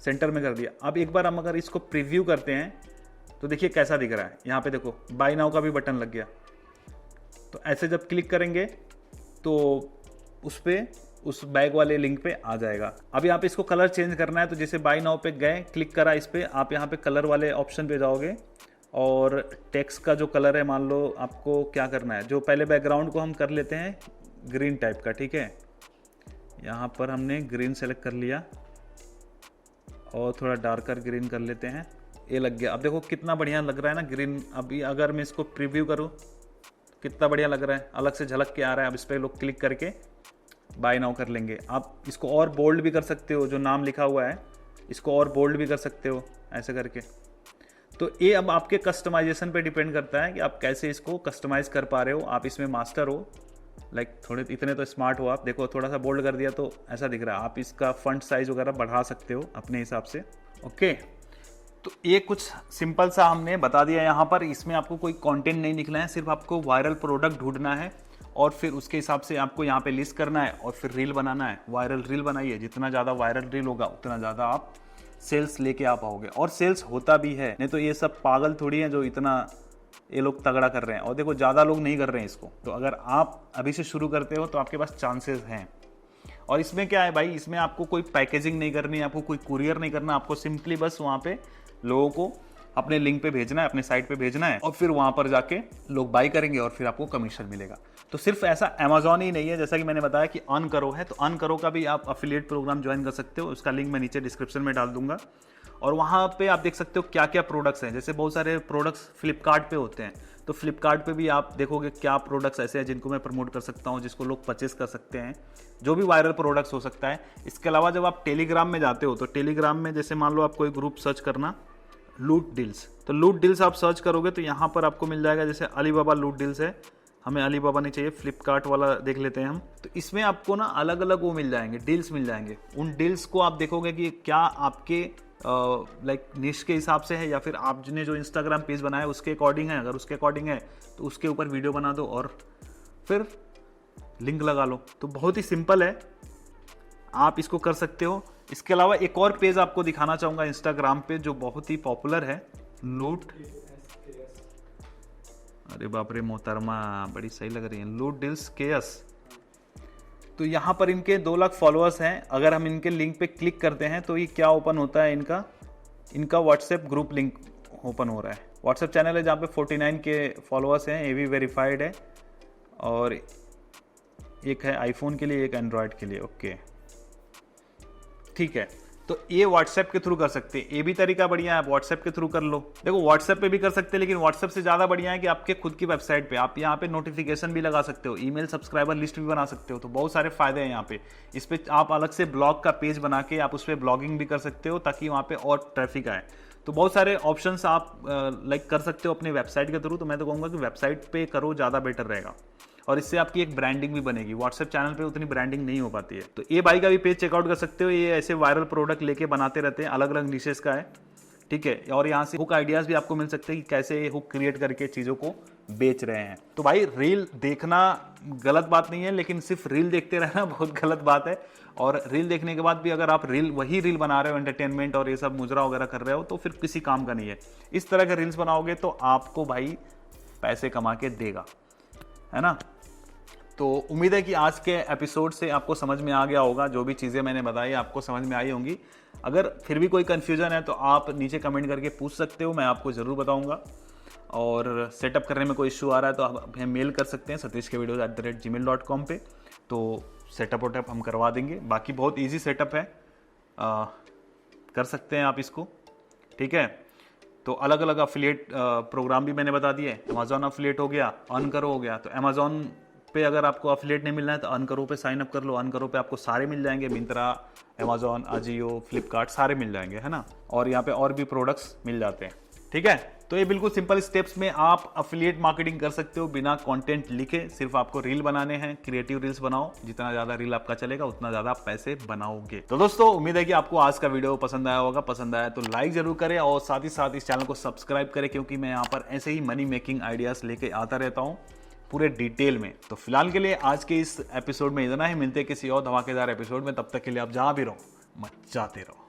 सेंटर में कर दिया। अब एक बार हम अगर इसको प्रीव्यू करते हैं तो देखिए कैसा दिख रहा है। यहाँ पे देखो बाय नाउ का भी बटन लग गया। तो ऐसे जब क्लिक करेंगे तो उस बैग वाले लिंक पे आ जाएगा। अब यहाँ पे इसको कलर चेंज करना है, तो जैसे बाय नाउ पे गए, क्लिक करा इस पे, आप यहाँ पे कलर वाले ऑप्शन पे जाओगे और टेक्स्ट का जो कलर है, मान लो आपको क्या करना है, जो पहले बैकग्राउंड को हम कर लेते हैं ग्रीन टाइप का, ठीक है। यहाँ पर हमने ग्रीन सेलेक्ट कर लिया और थोड़ा डार्कर ग्रीन कर लेते हैं, ये लग गया। अब देखो कितना बढ़िया लग रहा है ना ग्रीन। अभी अगर मैं इसको प्रीव्यू करूँ कितना बढ़िया लग रहा है, अलग से झलक के आ रहा है। अब इस पर लोग क्लिक करके बाय नाउ कर लेंगे। आप इसको और बोल्ड भी कर सकते हो, जो नाम लिखा हुआ है इसको और बोल्ड भी कर सकते हो ऐसे करके। तो ये अब आपके कस्टमाइजेशन पे डिपेंड करता है कि आप कैसे इसको कस्टमाइज कर पा रहे हो। आप इसमें मास्टर हो, लाइक थोड़े इतने तो स्मार्ट हो आप। देखो थोड़ा सा बोल्ड कर दिया तो ऐसा दिख रहा है। आप इसका फॉन्ट साइज वगैरह बढ़ा सकते हो अपने हिसाब से। ओके, तो ये कुछ सिंपल सा हमने बता दिया यहाँ पर। इसमें आपको कोई कंटेंट नहीं लिखना है, सिर्फ आपको वायरल प्रोडक्ट ढूंढना है और फिर उसके हिसाब से आपको यहाँ पे लिस्ट करना है और फिर रील बनाना है। वायरल रील बनाइए, जितना ज़्यादा वायरल रील होगा उतना ज़्यादा आप सेल्स लेके आ पाओगे। और सेल्स होता भी है, नहीं तो ये सब पागल थोड़ी है जो इतना ये लोग तगड़ा कर रहे हैं। और देखो ज़्यादा लोग नहीं कर रहे हैं इसको, तो अगर आप अभी से शुरू करते हो तो आपके पास चांसेस हैं। और इसमें क्या है भाई, इसमें आपको कोई पैकेजिंग नहीं करनी है, आपको कोई कुरियर नहीं करना, आपको सिंपली बस वहाँ पे लोगों को अपने लिंक पे भेजना है, अपने साइट पे भेजना है और फिर वहाँ पर जाके लोग बाई करेंगे और फिर आपको कमीशन मिलेगा। तो सिर्फ ऐसा अमेजॉन ही नहीं है, जैसा कि मैंने बताया कि अर्न करो है, तो अर्न करो का भी आप अफिलिएट प्रोग्राम ज्वाइन कर सकते हो। उसका लिंक मैं नीचे डिस्क्रिप्शन में डाल दूंगा और वहाँ पे आप देख सकते हो क्या क्या प्रोडक्ट्स हैं। जैसे बहुत सारे प्रोडक्ट्स फ्लिपकार्ट पे होते हैं, तो फ्लिपकार्ट पे भी आप देखोगे क्या प्रोडक्ट्स ऐसे हैं जिनको मैं प्रमोट कर सकता हूँ, जिसको लोग परचेस कर सकते हैं, जो भी वायरल प्रोडक्ट्स हो सकता है। इसके अलावा जब आप टेलीग्राम में जाते हो तो टेलीग्राम में जैसे मान लो आप कोई ग्रुप सर्च करना लूट डील्स, तो लूट डील्स आप सर्च करोगे तो यहाँ पर आपको मिल जाएगा। जैसे अलीबाबा लूट डील्स है, हमें अलीबाबा नहीं चाहिए, फ्लिपकार्ट वाला देख लेते हैं हम। तो इसमें आपको ना अलग अलग वो मिल जाएंगे, डील्स मिल जाएंगे। उन डील्स को आप देखोगे कि क्या आपके लाइक निश के हिसाब से है या फिर आपने जो इंस्टाग्राम पेज बनाया उसके अकॉर्डिंग है। अगर उसके अकॉर्डिंग है तो उसके ऊपर वीडियो बना दो और फिर लिंक लगा लो। तो बहुत ही सिंपल है, आप इसको कर सकते हो। इसके अलावा एक और पेज आपको दिखाना चाहूंगा इंस्टाग्राम पे जो बहुत ही पॉपुलर है, लूट, अरे बाप रे मोहतरमा बड़ी सही लग रही है, लूट डील्स केएस। तो यहाँ पर इनके 2 लाख फॉलोअर्स हैं। अगर हम इनके लिंक पे क्लिक करते हैं तो ये क्या ओपन होता है, इनका व्हाट्सएप ग्रुप लिंक ओपन हो रहा है। व्हाट्सएप चैनल है जहाँ पे 49 के फॉलोअर्स हैं, ये भी वेरीफाइड है। और एक है आईफोन के लिए, एक एंड्रॉयड के लिए। ओके ठीक है, तो ये व्हाट्सएप के थ्रू कर सकते हैं। ये भी तरीका बढ़िया है, आप व्हाट्सएप के थ्रू कर लो। देखो व्हाट्सएप पे भी कर सकते हैं, लेकिन व्हाट्सएप से ज़्यादा बढ़िया है कि आपके खुद की वेबसाइट पे आप यहाँ पे नोटिफिकेशन भी लगा सकते हो, ईमेल सब्सक्राइबर लिस्ट भी बना सकते हो। तो बहुत सारे फायदे हैं यहाँ पे। इस पे आप अलग से ब्लॉग का पेज बना के आप उस पर ब्लॉगिंग भी कर सकते हो ताकि वहाँ पे और ट्रैफिक आए। तो बहुत सारे ऑप्शंस आप लाइक कर सकते हो अपने वेबसाइट के थ्रू। तो मैं तो कहूँगा कि वेबसाइट पे करो, ज़्यादा बेटर रहेगा और इससे आपकी एक ब्रांडिंग भी बनेगी। व्हाट्सएप चैनल पे उतनी ब्रांडिंग नहीं हो पाती है। तो ये भाई का भी पेज चेकआउट कर सकते हो, ये ऐसे वायरल प्रोडक्ट लेके बनाते रहते हैं, अलग अलग निशेस का है, ठीक है। और यहाँ से हुक आइडियाज भी आपको मिल सकते हैं कि कैसे ये हुक क्रिएट करके चीज़ों को बेच रहे हैं। तो भाई रील देखना गलत बात नहीं है, लेकिन सिर्फ रील देखते रहना बहुत गलत बात है। और रील देखने के बाद भी अगर आप वही रील बना रहे हो, एंटरटेनमेंट और ये सब मुजरा वगैरह कर रहे हो, तो फिर किसी काम का नहीं है। इस तरह के रील्स बनाओगे तो आपको भाई पैसे कमा के देगा, है ना। तो उम्मीद है कि आज के एपिसोड से आपको समझ में आ गया होगा, जो भी चीज़ें मैंने बताई आपको समझ में आई होंगी। अगर फिर भी कोई कन्फ्यूजन है तो आप नीचे कमेंट करके पूछ सकते हो, मैं आपको ज़रूर बताऊंगा। और सेटअप करने में कोई इशू आ रहा है तो आप हमें मेल कर सकते हैं satishkevideos@gmail.com पे, तो सेटअप वोटअप हम करवा देंगे। बाकी बहुत ईजी सेटअप है, कर सकते हैं आप इसको, ठीक है। तो अलग अलग अफिलिएट प्रोग्राम भी मैंने बता दिए। अमेजॉन अफिलिएट हो गया, अर्न करो हो गया। तो अमेजॉन पे अगर आपको अफिलिएट नहीं मिलना है तो अर्न करो पे साइन अप कर लो। अर्न करो पे आपको सारे मिल जाएंगे, मिंत्रा, अमेजॉन, अजियो, फ्लिपकार्ट सारे मिल जाएंगे, है ना। और यहाँ पे और भी प्रोडक्ट्स मिल जाते हैं, ठीक है। तो ये बिल्कुल सिंपल स्टेप्स में आप अफिलिएट मार्केटिंग कर सकते हो बिना कंटेंट लिखे। सिर्फ आपको रील बनाने हैं, क्रिएटिव रील्स बनाओ। जितना ज्यादा रील आपका चलेगा उतना ज्यादा आप पैसे बनाओगे। तो दोस्तों उम्मीद है कि आपको आज का वीडियो पसंद आया होगा। पसंद आया तो लाइक जरूर करें और साथ ही साथ इस चैनल को सब्सक्राइब करें, क्योंकि मैं यहाँ पर ऐसे ही मनी मेकिंग आइडियाज लेके आता रहता हूँ पूरे डिटेल में। तो फिलहाल के लिए आज के इस एपिसोड में इतना ही। मिलते हैं किसी और धमाकेदार एपिसोड में, तब तक के लिए आप जहां भी रहो मचाते रहो।